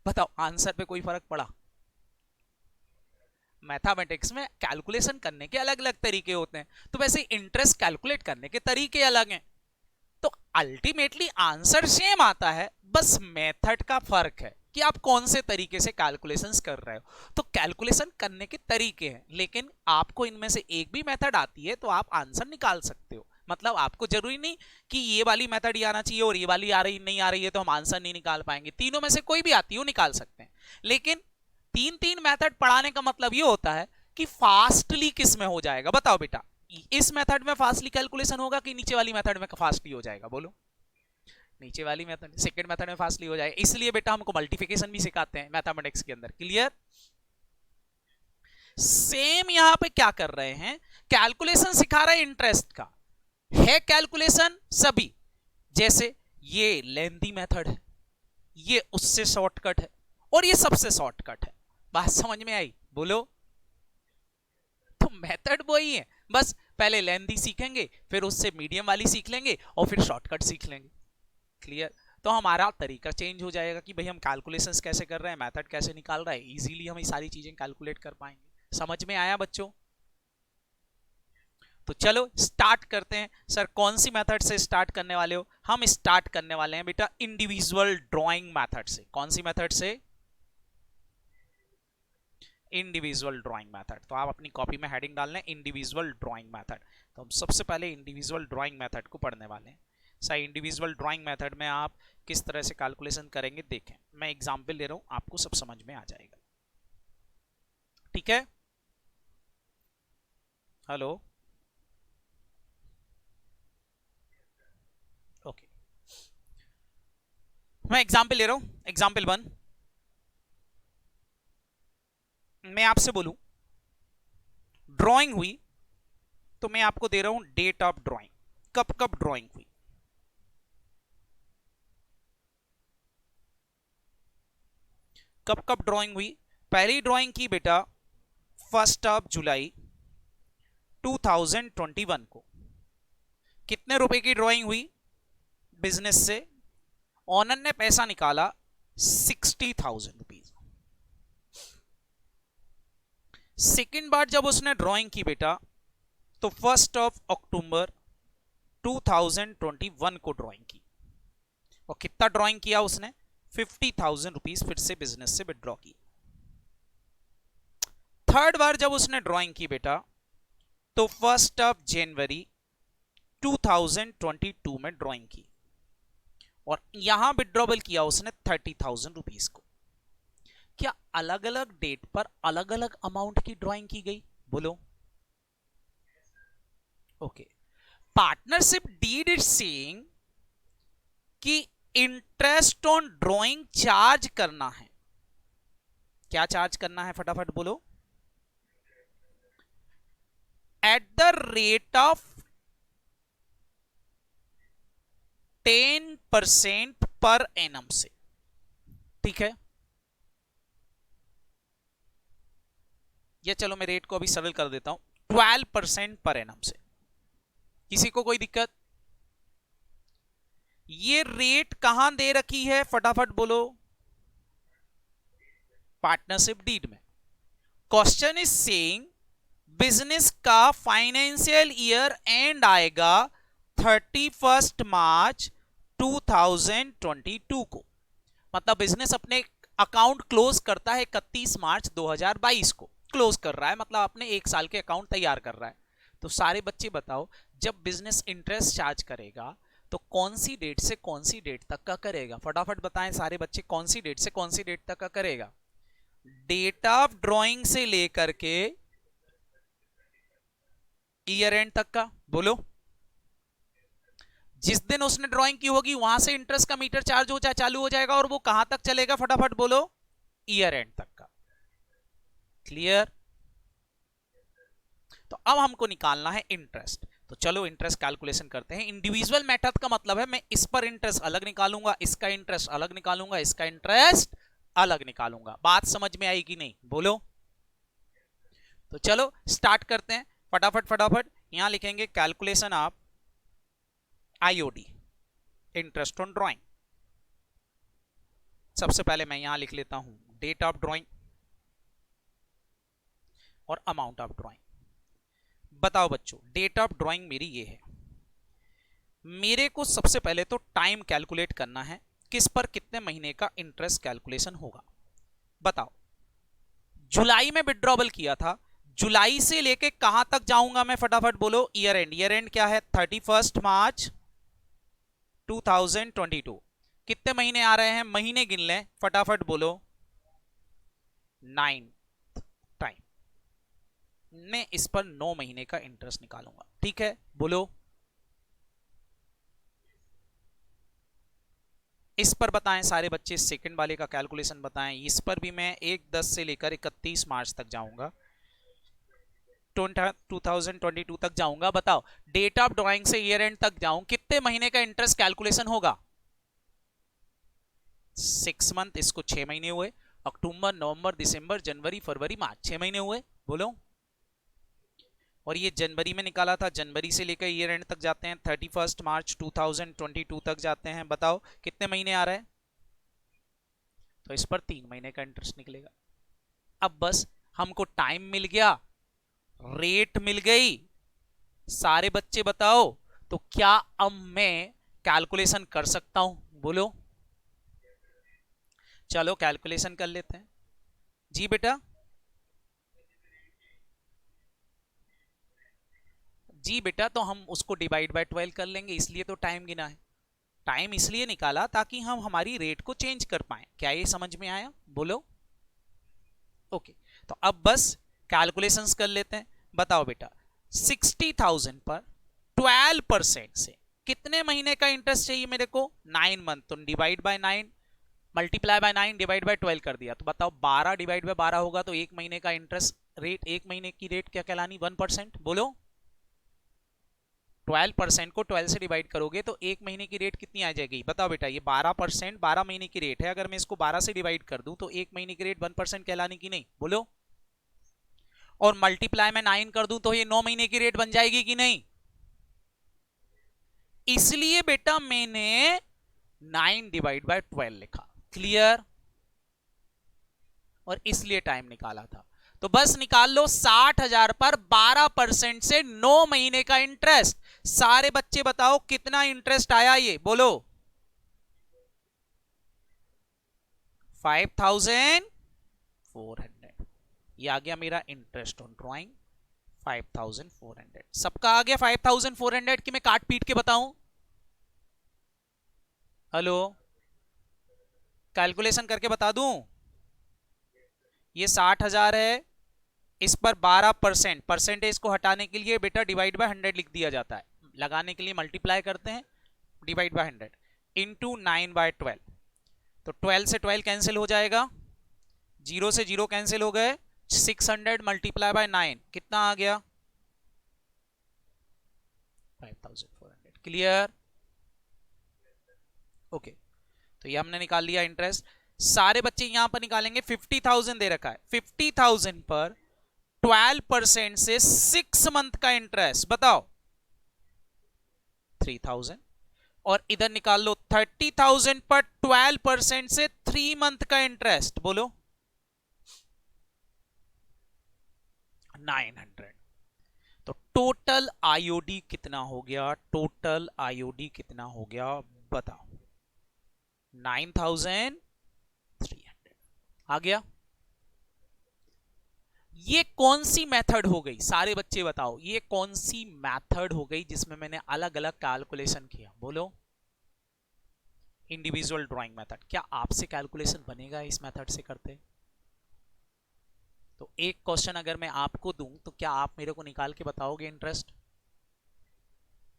[SPEAKER 1] बताओ आंसर पे कोई फर्क पड़ा? मैथमेटिक्स में कैलकुलेशन करने के अलग अलग तरीके होते हैं, तो वैसे इंटरेस्ट कैलकुलेट करने के तरीके अलग हैं। तो अल्टीमेटली आंसर सेम आता है, बस मेथड का फर्क है। कि आप कौन से तरीके से कैलकुलेशंस कर रहे हो। तो कैलकुलेशन करने के तरीके हैं, लेकिन आपको इनमें से एक भी मेथड आती है तो आप आंसर निकाल सकते हो। मतलब आपको जरूरी नहीं कि ये वाली मेथड ही आना चाहिए और ये वाली आ रही नहीं आ रही है तो हम आंसर नहीं निकाल पाएंगे। तीनों में से कोई भी आती हो निकाल सकते हैं, लेकिन तीन तीन मेथड पढ़ाने का मतलब ये होता है कि फास्टली किस में हो जाएगा। बताओ बेटा, इस मेथड में फास्टली कैलकुलेशन होगा कि नीचे वाली मेथड में फास्टली हो जाएगा? बोलो। नीचे वाली मेथड, सेकंड मेथड में फास्टली हो जाएगा। इसलिए बेटा हमको मल्टीप्लिकेशन भी सिखाते हैं मैथमेटिक्स के अंदर। क्लियर? सेम यहां पे क्या कर रहे हैं, कैलकुलेशन सिखा रहे हैं इंटरेस्ट का। है कैलकुलेशन सभी, जैसे ये लेंथी मेथड है, ये उससे शॉर्टकट है और ये सबसे शॉर्टकट है। बात समझ में आई? बोलो। तो मेथड वही है, बस पहले लेंथी सीखेंगे, फिर उससे मीडियम वाली सीख लेंगे और फिर शॉर्टकट सीख लेंगे। क्लियर? तो हमारा तरीका चेंज हो जाएगा कि भाई हम कैलकुलेशंस कैसे कर रहे हैं, मेथड कैसे निकाल रहे हैं, इजीली हम ये सारी चीजें कैलकुलेट कर पाएंगे। समझ में आया बच्चों? तो चलो स्टार्ट करते हैं। सर कौन सी मेथड से स्टार्ट करने वाले हो? हम स्टार्ट करने वाले हैं बेटा इंडिविजुअल ड्राइंग मेथड से। कौन सी मेथड से? Individual drawing method. तो आप अपनी कॉपी में हेडिंग डाल लें इंडिविजुअल ड्राइंग मेथड। तो हम सबसे पहले इंडिविजुअल ड्राइंग मेथड को पढ़ने वाले हैं। सर इंडिविजुअल ड्राइंग मेथड में आप किस तरह से कैलकुलेशन करेंगे देखें। मैं एग्जांपल ले रहा हूं, आपको सब समझ में आ जाएगा। ठीक है? Hello, okay. मैं एग्जांपल ले रहा हूं, एग्जांपल 1। मैं आपसे बोलूं ड्राइंग हुई, तो मैं आपको दे रहा हूं डेट ऑफ ड्राइंग, कब कब ड्राइंग हुई। कब कब ड्राइंग हुई? पहली ड्राइंग की बेटा 1 जुलाई 2021 को। कितने रुपए की ड्राइंग हुई? बिजनेस से ऑनर ने पैसा निकाला 60,000 रुपीज। सेकेंड बार जब उसने ड्राइंग की बेटा तो 1 अक्टूबर 2021 को ड्राइंग की। और कितना ड्राइंग किया उसने? 50,000 रुपीज फिर से बिजनेस से विड्रॉ की। थर्ड बार जब उसने ड्राइंग की बेटा तो 1 जनवरी 2022 में ड्राइंग की और यहां विड्रॉबल किया उसने 30,000 रुपीज को। क्या अलग अलग डेट पर अलग अलग अमाउंट की ड्राइंग की गई? बोलो। Okay. Partnership deed is saying कि इंटरेस्ट ऑन ड्राइंग चार्ज करना है। क्या चार्ज करना है? फटाफट बोलो। At the rate of 10% per annum से। ठीक है? या चलो मैं रेट को अभी सरल कर देता हूं, 12% पर एनम से। किसी को कोई दिक्कत? ये रेट कहां दे रखी है? फटाफट बोलो। पार्टनरशिप डीड में। क्वेश्चन इज सेइंग बिजनेस का फाइनेंशियल ईयर एंड आएगा 31 मार्च 2022 को। मतलब बिजनेस अपने अकाउंट क्लोज करता है 31 मार्च 2022 को क्लोज कर रहा है, मतलब अपने एक साल के अकाउंट तैयार कर रहा है। तो सारे बच्चे बताओ, जब बिजनेस इंटरेस्ट चार्ज करेगा तो कौन सी डेट से कौन सी डेट तक का करेगा? फटाफट बताएं सारे बच्चे, कौन सी डेट से कौन सी डेट तक का करेगा? डेट ऑफ ड्राइंग से लेकर के ईयर एंड तक का। बोलो। जिस दिन उसने ड्राइंग की होगी वहां से इंटरेस्ट का मीटर चार्ज हो चालू हो जाएगा और वो कहां तक चलेगा? फटाफट बोलो। ईयर एंड तक का। क्लियर? तो अब हमको निकालना है इंटरेस्ट। तो चलो इंटरेस्ट कैलकुलेशन करते हैं। इंडिविजुअल मेथड का मतलब है मैं इस पर इंटरेस्ट अलग निकालूंगा, इसका इंटरेस्ट अलग निकालूंगा, इसका इंटरेस्ट अलग निकालूंगा। बात समझ में आई कि नहीं? बोलो। तो चलो स्टार्ट करते हैं फटाफट फटाफट। यहां लिखेंगे calculation of IOD, interest on drawing. सबसे पहले मैं यहां लिख लेता हूं डेट ऑफ ड्राइंग और अमाउंट ऑफ ड्राइंग। बताओ बच्चों, डेट ऑफ ड्राइंग मेरी ये है। मेरे को सबसे पहले तो टाइम कैलकुलेट करना है किस पर कितने महीने का इंटरेस्ट कैलकुलेशन होगा? बताओ। जुलाई में विड्रॉबल किया था, जुलाई से लेके कहां तक जाऊंगा मैं, फटाफट बोलो। ईयर एंड, ईयर एंड क्या है? 31 मार्च 2022। कितने महीने आ रहे हैं? महीने गिन लें, फटाफट बोलो। 9 टाइम। मैं इस पर 9 महीने का इंटरेस्ट निकालूंगा, ठीक है? बोलो। इस पर बताएं सारे बच्चे, सेकंड वाले का कैलकुलेशन बताएं। इस पर भी मैं 1/10 से लेकर 31 मार्च तक जाऊंगा, 2022 तक जाऊंगा। बताओ, डेट ऑफ ड्राइंग से ईयर एंड तक जाऊं, कितने महीने का इंटरेस्ट कैलकुलेशन होगा? 6 मंथ, इसको 6 महीने हुए। अक्टूबर, नवंबर, दिसंबर, जनवरी, फरवरी, मार्च, 6 महीने हुए। बोलो। और ये जनवरी में निकाला था, जनवरी से लेकर ईयर एंड तक जाते हैं, 31 मार्च 2022 तक जाते हैं। बताओ कितने महीने आ रहे हैं? तो इस पर 3 महीने का इंटरेस्ट निकलेगा। अब बस हमको टाइम मिल गया, रेट मिल गई। सारे बच्चे बताओ, तो क्या अब मैं कैलकुलेशन कर सकता हूं? बोलो। चलो कैलकुलेशन कर लेते हैं। जी बेटा, जी बेटा, तो हम उसको डिवाइड बाय 12 कर लेंगे, इसलिए तो टाइम गिना है। टाइम इसलिए निकाला ताकि हम हमारी रेट को चेंज कर पाए। क्या ये समझ में आया? बोलो। ओके, तो अब बस कैलकुलेशंस कर लेते हैं। बताओ बेटा, 60,000 पर 12% से कितने महीने का इंटरेस्ट चाहिए मेरे को? 9 मंथ। तो divide by 9, multiply by 9, divide by 12 कर दिया। तो बताओ 12 डिवाइड बाय 12 होगा तो एक महीने का इंटरेस्ट रेट, एक महीने की रेट क्या कहलानी? 1%। बोलो। 12% को 12 से डिवाइड करोगे तो एक महीने की रेट कितनी आ जाएगी? बताओ बेटा, ये 12%, 12 महीने की रेट है। अगर मैं इसको 12 से डिवाइड कर दूं तो एक महीने की रेट 1% कहलानी की नहीं? बोलो। और मल्टीप्लाई में 9 कर दूं तो ये 9 महीने की रेट बन जाएगी कि नहीं? इसलिए बेटा मैंने 9 डिवाइड बाय 12 लिखा। क्लियर? और इसलिए टाइम निकाला था। तो बस निकाल लो, 60,000 पर 12% से 9 महीने का इंटरेस्ट। सारे बच्चे बताओ कितना इंटरेस्ट आया ये? बोलो। 5,400। ये आ गया मेरा इंटरेस्ट ऑन ड्राइंग, 5,400। सबका आ गया 5,400 कि मैं काट पीट के बताऊं? हेलो, कैलकुलेशन करके बता दूं? ये 60,000 है, इस पर 12%, परसेंटेज को हटाने के लिए बेटा डिवाइड बाय 100 लिख दिया जाता है। लगाने के लिए मल्टीप्लाई करते हैं, डिवाइड बाय 100 इंटू 9/12। तो 12 से 12 कैंसिल हो जाएगा, 0 से 0 कैंसिल हो गए। 600 मल्टीप्लाई बाय 9 कितना आ गया? 5,400। क्लियर? ओके, तो ये हमने निकाल लिया इंटरेस्ट। सारे बच्चे यहां पर निकालेंगे। 50,000 दे रखा है, 50,000 पर 12% से 6 मंथ का इंटरेस्ट। बताओ 3,000। और इधर निकाल लो 30,000 पर 12% से 3 मंथ का इंटरेस्ट। बोलो 900। तो टोटल आईओडी कितना हो गया? टोटल आईओडी कितना हो गया? बताओ। 9,300 आ गया। ये कौन सी मेथड हो गई? सारे बच्चे बताओ, ये कौन सी मेथड हो गई जिसमें मैंने अलग अलग कैलकुलेशन किया? बोलो। Individual drawing method. क्या आपसे कैलकुलेशन बनेगा इस मेथड से करते? तो एक क्वेश्चन अगर मैं आपको दूं तो क्या आप मेरे को निकाल के बताओगे इंटरेस्ट?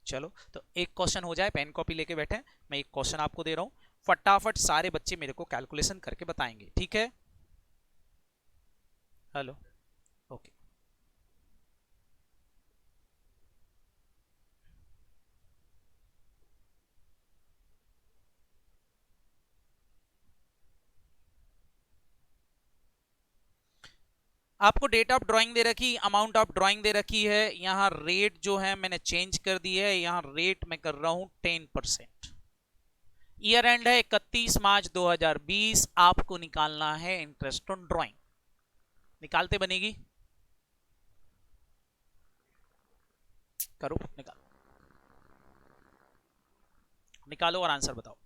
[SPEAKER 1] चलो, तो एक क्वेश्चन हो जाए, पेन कॉपी लेके बैठे। मैं एक क्वेश्चन आपको दे रहा हूं, फटाफट सारे बच्चे मेरे को कैलकुलेशन करके बताएंगे, ठीक है? Hello, okay. आपको डेट ऑफ ड्राइंग दे रखी, अमाउंट ऑफ ड्राइंग दे रखी है। यहां रेट जो है मैंने चेंज कर दी है, यहां रेट मैं कर रहा हूं 10%। ईयर एंड है 31 मार्च 2020। आपको निकालना है इंटरेस्ट ऑन ड्राइंग। निकालते बनेगी? करो, निकालो, निकालो और आंसर बताओ।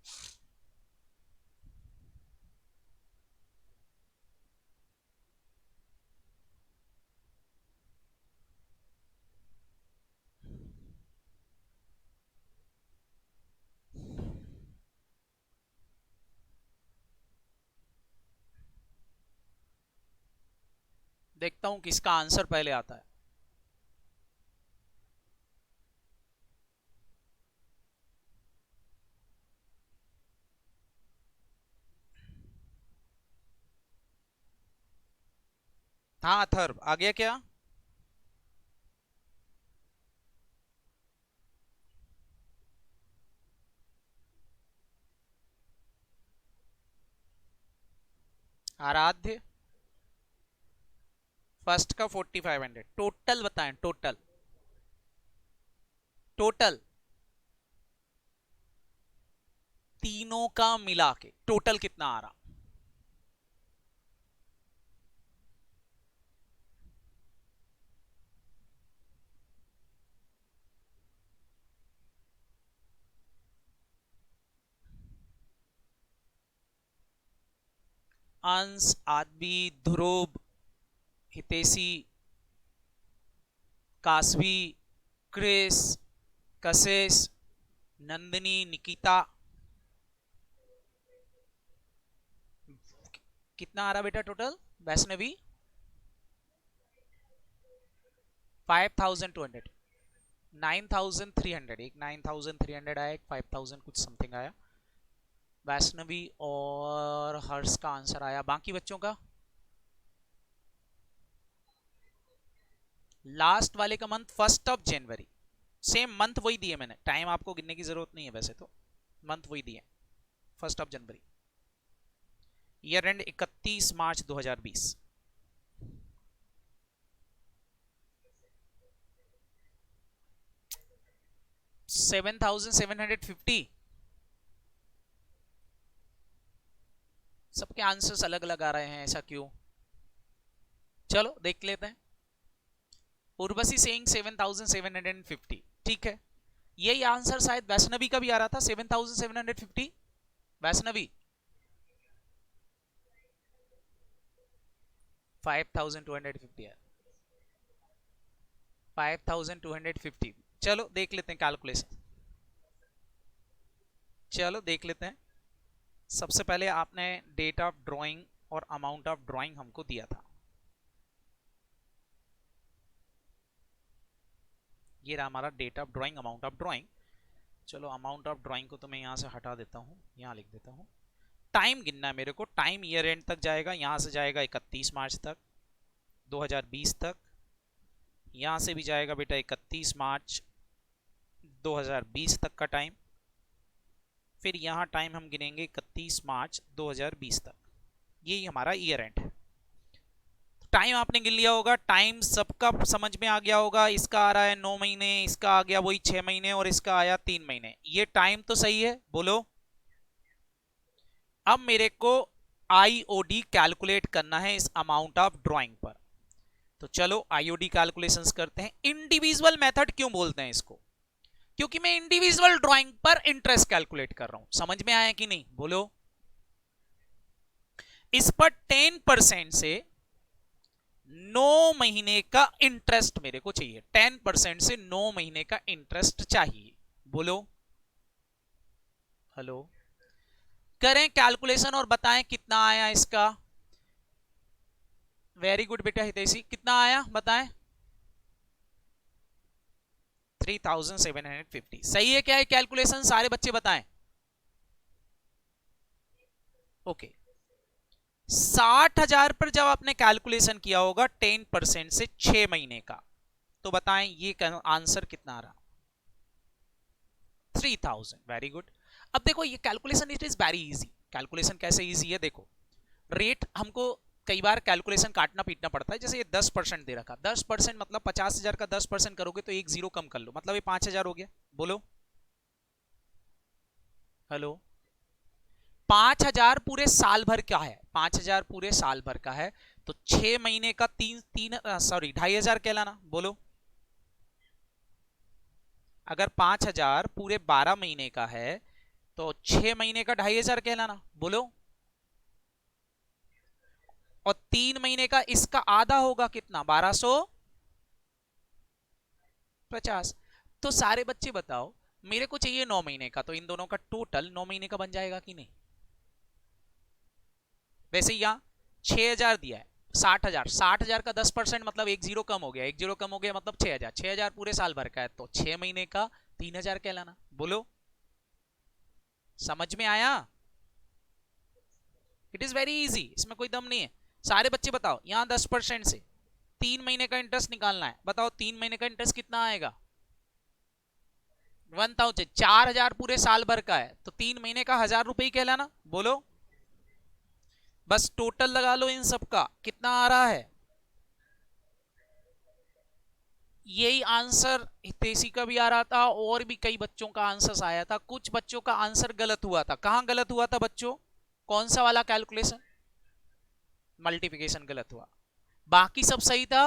[SPEAKER 1] देखता हूं किसका आंसर पहले आता है। हाँ अथर्व आ गया क्या? आराध्य फर्स्ट का 4500 टोटल बताएं, टोटल टोटल तीनों का मिला के टोटल कितना आ रहा? अंश, आदि, ध्रुव, हितेशी, कासवी, क्रिस, कशिश, नंदिनी, निकिता, कितना आ रहा बेटा टोटल? वैष्णवी 5200, 9300, एक 9300 आया, एक 5000 कुछ समथिंग आया। वैष्णवी और हर्ष का आंसर आया, बाकी बच्चों का? लास्ट वाले का मंथ 1 जनवरी, सेम मंथ वही दिए मैंने, टाइम आपको गिनने की जरूरत नहीं है, वैसे तो मंथ वही दिए, 1 जनवरी। ईयर एंड 31 मार्च 2020। 7750। सबके आंसर्स अलग अलग आ रहे हैं, ऐसा क्यों? चलो देख लेते हैं। उर्वशी सेइंग 7750, ठीक है। यही आंसर शायद वैष्णवी का भी आ रहा था, 7750। वैष्णवी 5250 है, 5250। चलो देख लेते हैं कैलकुलेशन, चलो देख लेते हैं। सबसे पहले आपने डेट ऑफ ड्राइंग और अमाउंट ऑफ ड्राइंग हमको दिया था, ये रहा हमारा date of drawing, amount of drawing. चलो अमाउंट ऑफ ड्राइंग को तो मैं यहां से हटा देता हूं, यहां लिख देता हूं। टाइम गिनना है मेरे को, टाइम ईयर एंड तक जाएगा, यहां से जाएगा 31 मार्च तक 2020 तक, यहां से भी जाएगा बेटा 31 मार्च 2020 तक का टाइम, फिर यहाँ टाइम हम गिनेंगे 31 मार्च 2020 तक, यही हमारा ईयर एंड है। टाइम आपने गिन लिया होगा, टाइम सबका समझ में आ गया होगा। इसका आ रहा है 9 महीने, इसका आ गया वही 6 महीने, और इसका आया 3 महीने। ये टाइम तो सही है, बोलो। अब मेरे को आईओडी कैलकुलेट करना है इस अमाउंट ऑफ ड्राइंग पर, तो चलो आईओडी कैलकुलेशंस करते हैं। इंडिविजुअल मेथड क्यों बोलते हैं इसको? क्योंकि मैं इंडिविजुअल ड्राइंग पर इंटरेस्ट कैलकुलेट कर रहा हूं। समझ में आया कि नहीं, बोलो। इस पर 10% से 9 महीने का इंटरेस्ट मेरे को चाहिए, 10% से 9 महीने का इंटरेस्ट चाहिए, बोलो। हेलो, करें कैलकुलेशन और बताएं कितना आया इसका। वेरी गुड बेटा हितेशी, कितना आया बताएं? 3750। सही है क्या है कैलकुलेशन? सारे बच्चे बताएं। ओके, 60,000 पर जब आपने कैलकुलेशन किया होगा 10% से 6 महीने का, तो बताएं ये आंसर कितना आ रहा? 3000। Very good. अब देखो ये calculation it is very easy. Calculation कैसे इजी है, देखो। रेट हमको कई बार कैलकुलेशन काटना पीटना पड़ता है, जैसे ये 10% दे रखा, 10% मतलब 50,000 का 10% करोगे तो एक जीरो कम कर लो, मतलब ये 5,000 हो गया, बोलो। हेलो, 5,000 पूरे साल भर का है, 5,000 पूरे साल भर का है, तो 6 महीने का तीन तीन सॉरी 2,500 कहलाना, बोलो। अगर 5,000 पूरे 12 महीने का है तो 6 महीने का 2,500 कहलाना, बोलो। और 3 महीने का इसका आधा होगा कितना, 1250। तो सारे बच्चे बताओ, मेरे को चाहिए 9 महीने का, तो इन दोनों का टोटल 9 महीने का बन जाएगा कि नहीं? वैसे यहां 6,000 दिया है, 60,000, 60,000 का 10% मतलब एक जीरो कम हो गया, एक जीरो कम हो गया मतलब 6,000, 6,000 पूरे साल भर का है तो 6 महीने का 3,000 कहलाना। बोलो, समझ में आया? इट इज वेरी इजी, इसमें कोई दम नहीं है। सारे बच्चे बताओ, यहां 10% से 3 महीने का इंटरेस्ट निकालना है, बताओ 3 महीने का इंटरेस्ट कितना आएगा? 1,000, 4,000 पूरे साल भर का है तो 3 महीने का 1,000 रुपये कहलाना। बोलो, बस टोटल लगा लो इन सब का, कितना आ रहा है? यही आंसर हितेशी का भी आ रहा था और भी कई बच्चों का आंसर आया था। कुछ बच्चों का आंसर गलत हुआ था। कहां गलत हुआ था बच्चों? कौन सा वाला कैलकुलेशन? मल्टीप्लिकेशन गलत हुआ, बाकी सब सही था।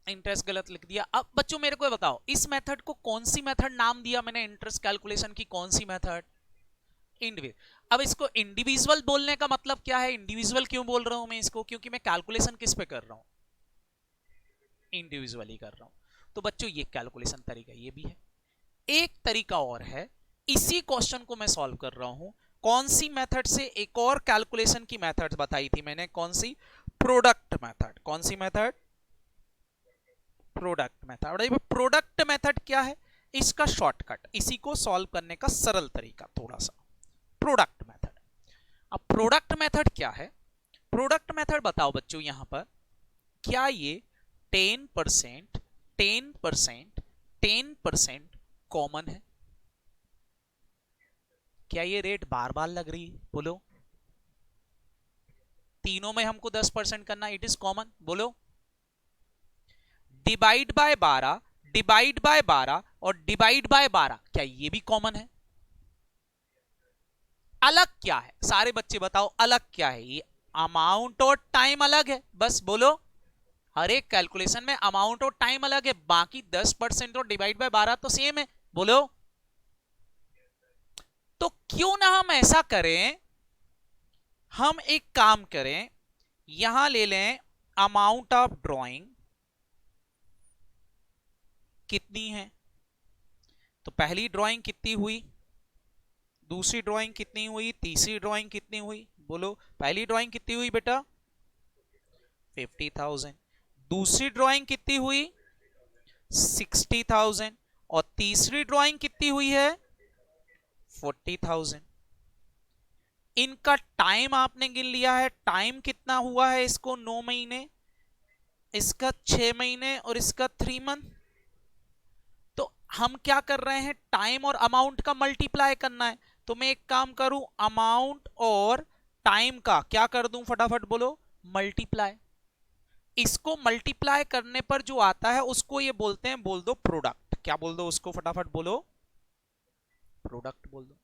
[SPEAKER 1] इंटरेस्ट गलत लिख दिया। अब बच्चों मेरे को बताओ, इस मेथड को कौन सी मेथड नाम दिया मैंने? इंटरेस्ट कैलकुलेशन की कौन सी मेथड? इंडिविजुअल। अब इसको इंडिविजुअल बोलने का मतलब क्या है? इंडिविजुअल क्यों बोल रहा हूं मैं इसको? क्योंकि मैं कैलकुलेशन किस पे कर रहा हूं? इंडिविजुअली कर रहा हूं। तो बच्चों ये कैलकुलेशन तरीका ये भी है। एक तरीका और है, इसी क्वेश्चन को मैं सॉल्व कर रहा हूं। कौन सी मेथड से? एक और कैलकुलेशन की मेथड बताई थी मैंने, कौन सी? Product method. कौन सी method? Product method. Product method क्या है? इसका शॉर्टकट, इसी को सॉल्व करने का सरल तरीका थोड़ा सा, प्रोडक्ट मेथड। अब प्रोडक्ट मेथड क्या है? प्रोडक्ट मेथड बताओ बच्चों यहां पर, क्या ये 10%, 10%, 10% कॉमन है? क्या ये रेट बार बार लग रही है? बोलो, तीनों में हमको 10% करना, इट इज कॉमन। बोलो, डिवाइड बाय 12, डिवाइड बाय 12 और डिवाइड बाय 12, क्या ये भी कॉमन है? अलग क्या है? सारे बच्चे बताओ, अलग क्या है? ये अमाउंट और टाइम अलग है, बस बोलो। हर एक कैलकुलेशन में अमाउंट और टाइम अलग है, बाकी 10% और डिवाइड बाय 12 तो सेम है। बोलो, तो क्यों ना हम ऐसा करें, हम एक काम करें, यहां ले लें अमाउंट ऑफ ड्राइंग कितनी है, तो पहली ड्राइंग कितनी हुई, दूसरी ड्राइंग कितनी हुई, तीसरी ड्राइंग कितनी हुई? बोलो, पहली ड्राइंग कितनी हुई बेटा? 50,000। दूसरी ड्राइंग कितनी हुई? 60,000। और तीसरी ड्राइंग कितनी हुई है? 40,000। इनका टाइम आपने गिन लिया है, टाइम कितना हुआ है इसको? 9 महीने, इसका 6 महीने और इसका 3 मंथ। तो हम क्या कर रहे हैं, टाइम और अमाउंट का मल्टीप्लाई करना है। तो मैं एक काम करूं, अमाउंट और टाइम का क्या कर दूं, फटाफट बोलो, मल्टीप्लाई। इसको मल्टीप्लाई करने पर जो आता है उसको ये बोलते हैं, बोल दो प्रोडक्ट। क्या बोल दो उसको, फटाफट बोलो, प्रोडक्ट बोल दो।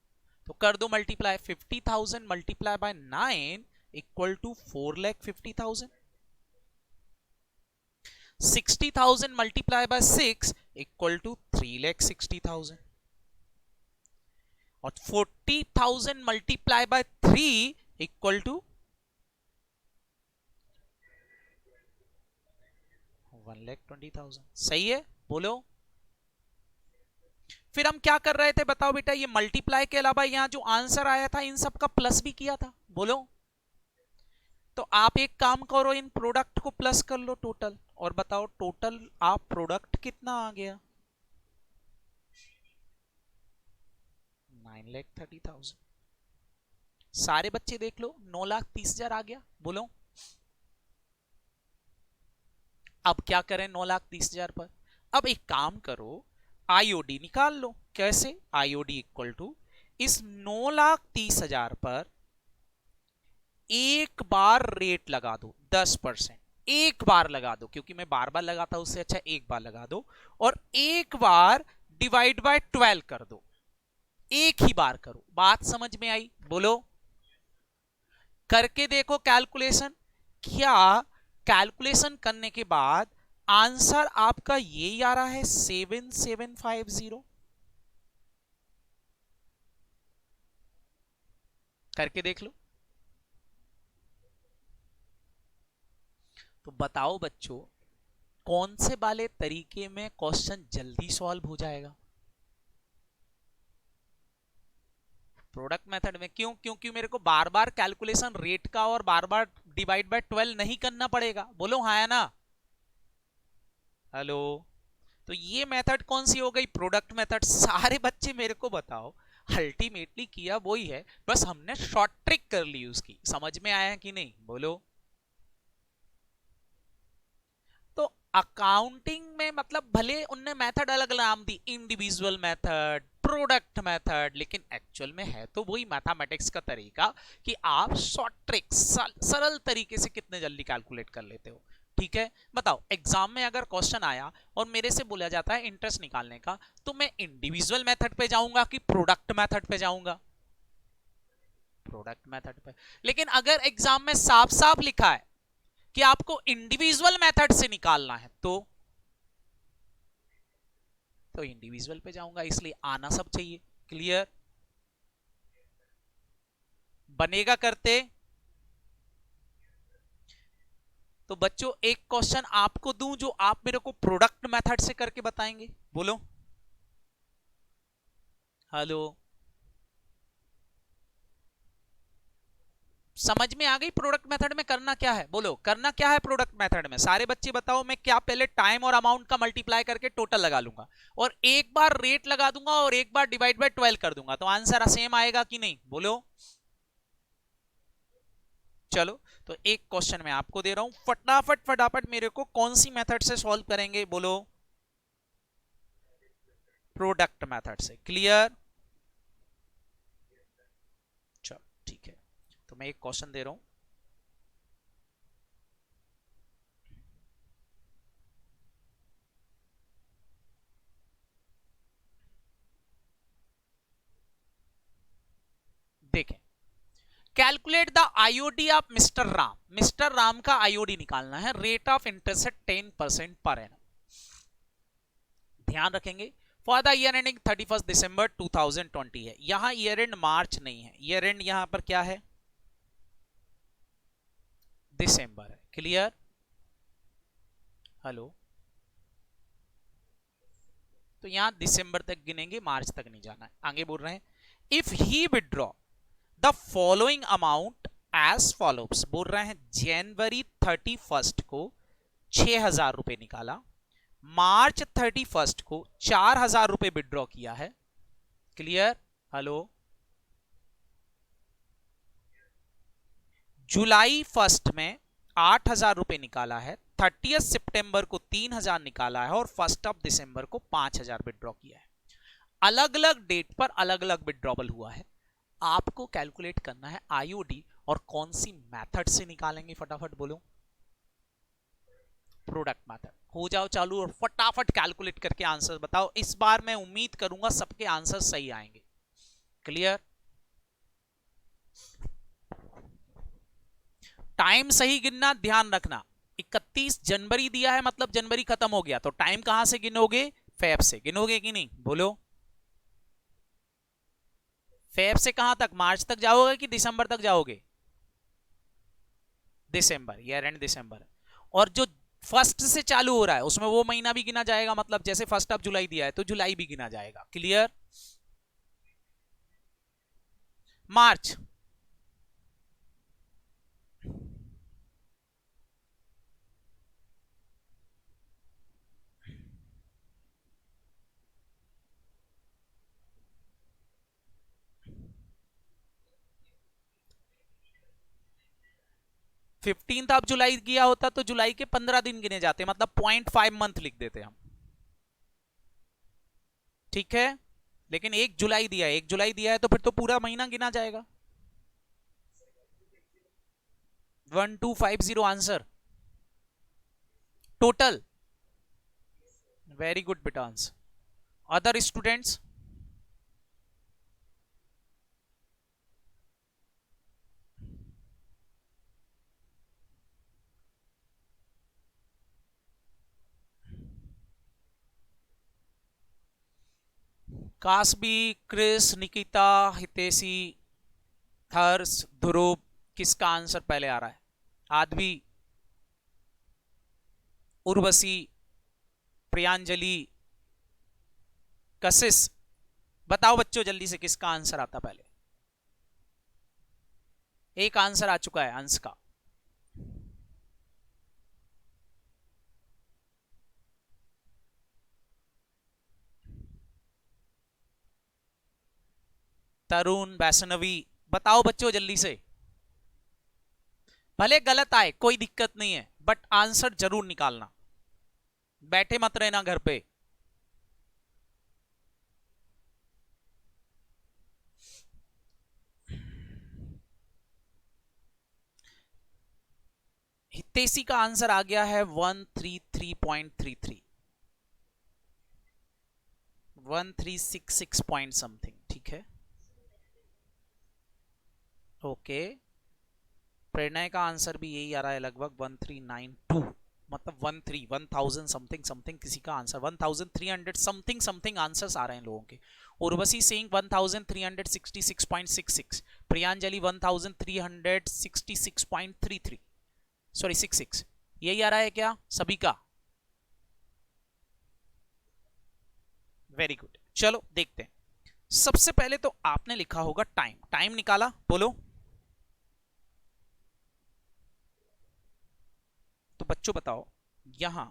[SPEAKER 1] तो कर दो multiply, 50,000 multiply by 9 equal to 4,50,000। 60,000 multiply by 6 equal to 3,60,000। और 40,000 मल्टीप्लाई बाय 3 इक्वल टू 1,20,000। सही है? बोलो, फिर हम क्या कर रहे थे बताओ बेटा? ये मल्टीप्लाई के अलावा यहां जो आंसर आया था इन सब का प्लस भी किया था। बोलो, तो आप एक काम करो, इन प्रोडक्ट को प्लस कर लो टोटल, और बताओ टोटल आप प्रोडक्ट कितना आ गया? 9,30,000। सारे बच्चे देख लो, 9,30,000 आ गया। बोलो, अब क्या करें 9,30,000 पर? अब एक काम करो, आईओडी निकाल लो। कैसे? आईओडी इक्वल टू इस 9,30,000 पर एक बार रेट लगा दो 10%। एक बार लगा दो, क्योंकि मैं बार बार लगाता उससे अच्छा एक बार लगा दो। और एक बार डिवाइड बाय 12 कर दो, एक ही बार करो। बात समझ में आई? बोलो, करके देखो कैलकुलेशन। क्या कैलकुलेशन करने के बाद आंसर आपका ये आ रहा है 7750? करके देख लो। तो बताओ बच्चों, कौन से वाले तरीके में क्वेश्चन जल्दी सॉल्व हो जाएगा? प्रोडक्ट मेथड में क्यों? क्योंकि मेरे को बार बार कैलकुलेशन रेट का और बार बार डिवाइड बाय 12 नहीं करना पड़ेगा। बोलो हाँ या ना? हेलो। तो ये मेथड कौन सी हो गई? Product method. सारे बच्चे मेरे को बताओ, अल्टीमेटली किया वही है, बस हमने शॉर्ट ट्रिक कर ली उसकी। समझ में आया कि नहीं? बोलो। तो अकाउंटिंग में मतलब भले उनने मेथड अलग नाम दी, इंडिविजुअल मेथड, प्रोडक्ट मेथड, लेकिन एक्चुअल में है तो वही मैथमेटिक्स का तरीका कि आप शॉर्ट ट्रिक सरल तरीके से कितने जल्दी कैलकुलेट कर लेते हो। ठीक है, बताओ एग्जाम में अगर क्वेश्चन आया और मेरे से बोला जाता है इंटरेस्ट निकालने का, तो मैं इंडिविजुअल मेथड पे जाऊंगा कि प्रोडक्ट मेथड पे जाऊंगा? प्रोडक्ट मेथड पे। लेकिन अगर एग्जाम में साफ साफ लिखा है कि आपको इंडिविजुअल मेथड से निकालना है, तो इंडिविजुअल पे जाऊंगा, इसलिए आना सब चाहिए। क्लियर? बनेगा करते? तो बच्चों एक क्वेश्चन आपको दूं जो आप मेरे को प्रोडक्ट मेथड से करके बताएंगे। बोलो। हेलो। समझ में आ गई प्रोडक्ट मेथड में करना क्या है? बोलो करना क्या है प्रोडक्ट मेथड में? सारे बच्चे बताओ। मैं क्या पहले टाइम और अमाउंट का मल्टीप्लाई करके टोटल लगा लूंगा और एक बार रेट लगा दूंगा और एक बार डिवाइड बाय 12 कर दूंगा, तो आंसर सेम आएगा कि नहीं? बोलो। चलो, तो एक क्वेश्चन मैं आपको दे रहा हूं, फटाफट फटाफट मेरे को कौन सी मेथड से सॉल्व करेंगे? बोलो। प्रोडक्ट मेथड से। क्लियर? चलो ठीक है, तो मैं एक क्वेश्चन दे रहा हूं। देखें, calculate the IOD of mister Ram. Mister Ram का आईओडी निकालना है, rate of interest 10% per annum. ध्यान रखेंगे फॉर द ईयर एंडिंग 31 दिसंबर 2020 है, यहां ईयर एंड मार्च नहीं है, ईयर एंड यहां पर क्या है? दिसंबर है। क्लियर? हेलो। तो यहां दिसंबर तक गिनेंगे, मार्च तक नहीं जाना है। आगे बोल रहे हैं, if he withdraw the following amount as followers. बोल रहे हैं जनवरी 31 को 6,000 रुपए निकाला, मार्च 31 को 4,000 रुपए विड्रॉ किया है। क्लियर? हेलो। जुलाई 1 में 8,000 रुपए निकाला है, 30 सितंबर को 3,000 निकाला है और 1 दिसंबर को 5,000 विड्रॉ किया है। अलग अलग डेट पर अलग अलग विड्रॉवल हुआ है। आपको कैलकुलेट करना है आईओडी, और कौन सी मेथड से निकालेंगे? फटाफट बोलो। Product method. हो जाओ चालू और फटाफट कैलकुलेट करके आंसर बताओ। इस बार मैं उम्मीद करूंगा सबके आंसर सही आएंगे। क्लियर? टाइम सही गिनना, ध्यान रखना। 31 जनवरी दिया है मतलब जनवरी खत्म हो गया, तो टाइम कहां से गिनोगे? फेब से गिनोगे कि नहीं? बोलो। फेब से कहां तक? मार्च तक जाओगे कि दिसंबर तक जाओगे? दिसंबर, ईयर एंड दिसंबर। और जो फर्स्ट से चालू हो रहा है उसमें वो महीना भी गिना जाएगा, मतलब जैसे 1 जुलाई दिया है तो जुलाई भी गिना जाएगा। Clear? March. Fifteenth of July किया होता तो जुलाई के 15 दिन गिने जाते, मतलब 0.5 मंथ लिख देते हम। ठीक है, लेकिन 1 जुलाई दिया है, 1 जुलाई दिया है तो फिर तो पूरा महीना गिना जाएगा। 1250 आंसर टोटल। वेरी गुड बेटा आंसर। Other students? कासबी, क्रिस, निकिता, हितेशी, हर्ष, ध्रुव, किसका आंसर पहले आ रहा है? आदवी, उर्वशी, प्रियांजलि, कशिश। बताओ बच्चों जल्दी से किसका आंसर आता पहले? एक आंसर आ चुका है अंश का। तरुण, वैष्णवी, बताओ बच्चों जल्दी से। भले गलत आए कोई दिक्कत नहीं है, बट आंसर जरूर निकालना, बैठे मत रहना घर पे। हितेशी का आंसर आ गया है 133.33, 1366 पॉइंट समथिंग, ठीक है। ओके, प्रणय का आंसर भी यही आ रहा है लगभग 1392, मतलब 1000 समथिंग समथिंग किसी का आंसर 1300 समथिंग समथिंग आंसर्स आ रहे हैं लोगों के। उर्वशी सिंह 1366.66, प्रियांजलि 1366.33, सॉरी 66, यही आ रहा है क्या सभी का? वेरी गुड, चलो देखते हैं। सबसे पहले तो आपने लिखा होगा टाइम, टाइम निकाला, बोलो। तो बच्चों बताओ, यहां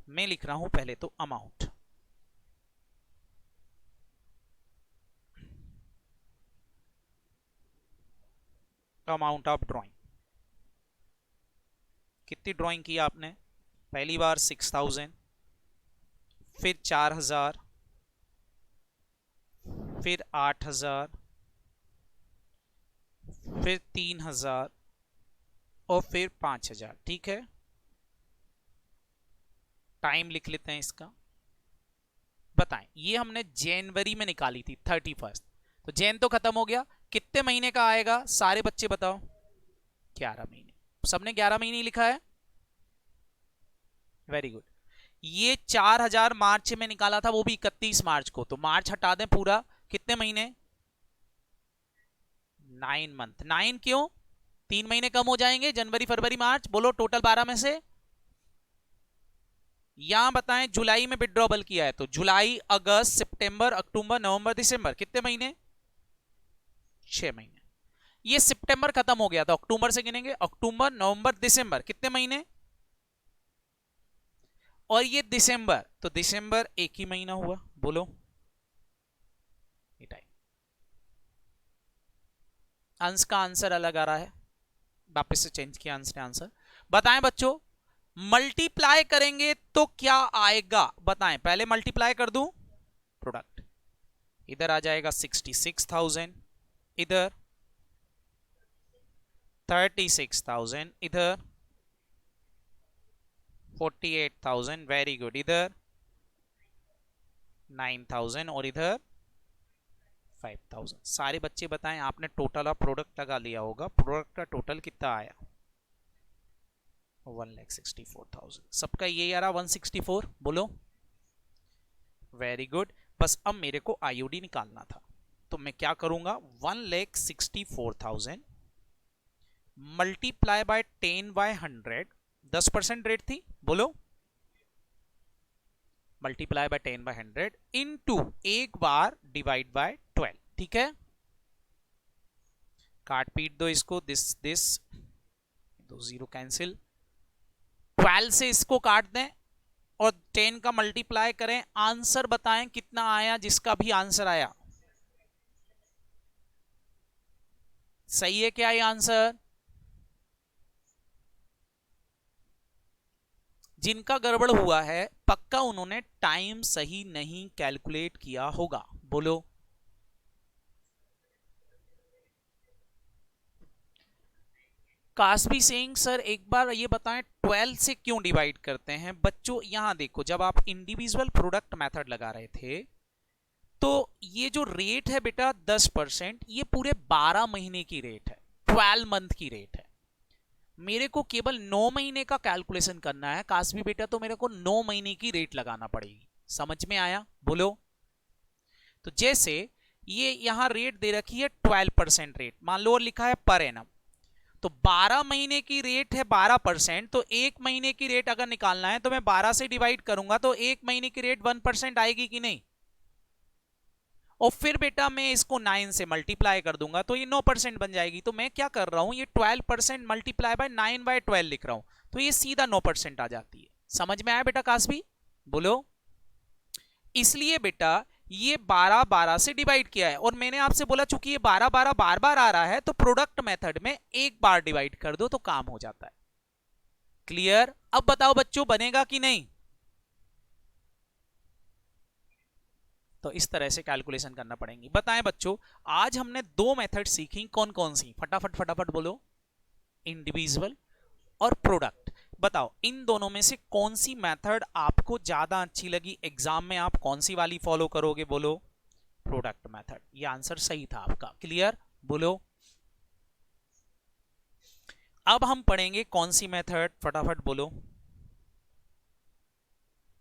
[SPEAKER 1] मैं लिख रहा हूं पहले तो अमाउंट, अमाउंट ऑफ ड्राइंग। कितनी ड्राइंग की आपने? पहली बार 6000, फिर 4000, फिर 8000, फिर 3000 और फिर 5000, ठीक है। टाइम लिख लेते हैं इसका। बताएं, ये हमने जनवरी में निकाली थी 31, तो जैन तो खत्म हो गया, कितने महीने का आएगा सारे बच्चे बताओ? 11 महीने, सबने 11 महीने लिखा है, वेरी गुड। ये 4000 मार्च में निकाला था, वो भी 31 मार्च को, तो मार्च हटा दें पूरा, कितने महीने? 9 मंथ। 9 क्यों? 3 महीने कम हो जाएंगे, जनवरी फरवरी मार्च, बोलो टोटल 12 में से। यहां बताएं जुलाई में विड्रॉबल किया है, तो जुलाई अगस्त सितंबर अक्टूबर नवंबर दिसंबर, कितने महीने? 6 महीने। ये सितंबर खत्म हो गया, तो अक्टूबर से गिनेंगे, अक्टूबर नवंबर दिसंबर, कितने महीने? और ये दिसंबर, तो दिसंबर एक ही महीना हुआ, बोलो। अंश का आंसर अलग आ रहा है, वापस से चेंज किया अंश ने आंसर। बताएं बच्चों, मल्टीप्लाई करेंगे तो क्या आएगा बताएं, पहले मल्टीप्लाई कर दूं, प्रोडक्ट इधर आ जाएगा 66,000, इधर 36,000, इधर 48,000, वेरी गुड, इधर 9,000 और इधर 5,000। सारे बच्चे बताएं, आपने टोटल ऑफ प्रोडक्ट लगा लिया होगा, प्रोडक्ट का टोटल कितना आया? 1,64,000। सबका ये आ रहा 164, बोलो। Very good. बस अब मेरे को आईओडी निकालना था, तो मैं क्या करूंगा, 1,64,000 मल्टीप्लाई बाय 10/100, 10% रेट थी, बोलो, मल्टीप्लाई बाय 10/100 इनटू एक बार डिवाइड बाय 12, ठीक है। काट पीट दो इसको, दिस दो जीरो कैंसिल, 12 से इसको काट दें और 10 का मल्टीप्लाई करें, आंसर बताएं कितना आया, जिसका भी आंसर आया। सही है क्या ये आंसर? जिनका गड़बड़ हुआ है पक्का उन्होंने टाइम सही नहीं कैलकुलेट किया होगा, बोलो। कास्बी सिंह सर एक बार ये बताएं 12 से क्यों डिवाइड करते हैं? बच्चों यहां देखो, जब आप इंडिविजुअल प्रोडक्ट मेथड लगा रहे थे तो ये जो रेट है बेटा 10%, ये पूरे 12 महीने की रेट है, 12 मंथ की रेट है। मेरे को केवल 9 महीने का कैलकुलेशन करना है कास्बी बेटा, तो मेरे को 9 महीने की रेट लगाना पड़ेगी, समझ में आया, बोलो। तो जैसे ये यहां रेट दे रखी है 12% रेट, मान लो और लिखा है पर एनम, तो 12 महीने की रेट है 12%, तो एक महीने की रेट अगर निकालना है तो मैं 12 से डिवाइड करूंगा, तो एक महीने की रेट 1% आएगी कि नहीं? और फिर बेटा मैं इसको 9 से मल्टीप्लाई कर दूंगा तो ये 9% बन जाएगी। तो मैं क्या कर रहा हूं, ये 12% मल्टीप्लाई बाय 9/12 लिख रहा हूं, तो ये सीधा 9% आ जाती है। समझ में आया बेटा कासबी? बोलो। इसलिए बेटा ये 12 से डिवाइड किया है, और मैंने आपसे बोला चूंकि ये 12 बार बार आ रहा है तो प्रोडक्ट मेथड में एक बार डिवाइड कर दो तो काम हो जाता है। क्लियर? अब बताओ बच्चों बनेगा कि नहीं? तो इस तरह से कैलकुलेशन करना पड़ेगी। बताएं बच्चों, आज हमने दो मेथड सीखी, कौन कौन सी? फटाफट फटाफट बोलो। इंडिविजुअल और प्रोडक्ट। बताओ इन दोनों में से कौन सी मेथड आपको ज्यादा अच्छी लगी? एग्जाम में आप कौन सी वाली फॉलो करोगे? बोलो। Product method. ये आंसर सही था आपका। क्लियर? बोलो। अब हम पढ़ेंगे कौन सी मेथड? फटाफट बोलो।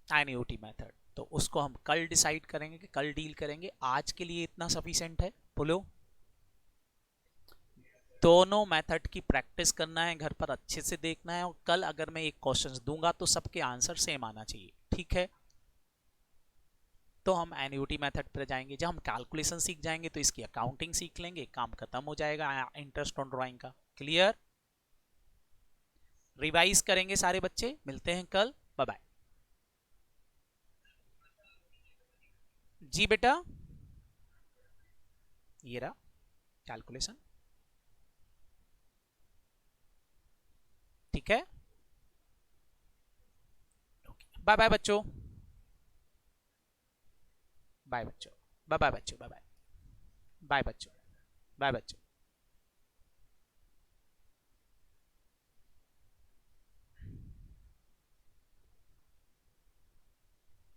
[SPEAKER 1] NUT method. तो उसको हम कल डिसाइड करेंगे कि कल डील करेंगे। आज के लिए इतना सफिशिएंट है। बोलो। दोनों मेथड की प्रैक्टिस करना है, घर पर अच्छे से देखना है, और कल अगर मैं एक क्वेश्चन दूंगा तो सबके आंसर सेम आना चाहिए। ठीक है? तो हम एनयूटी मेथड पर जाएंगे। जब हम कैलकुलेशन सीख जाएंगे तो इसकी अकाउंटिंग सीख लेंगे, काम खत्म हो जाएगा इंटरेस्ट ऑन ड्राइंग का। क्लियर? रिवाइज करेंगे सारे बच्चे। मिलते हैं कल। Bye bye. जी बेटा, ये रहा कैलकुलेशन। ठीक है? बाय बाय बच्चों। बाय बच्चों। बाय बाय बच्चों। Bye bye. बाय बच्चों। बाय बच्चों।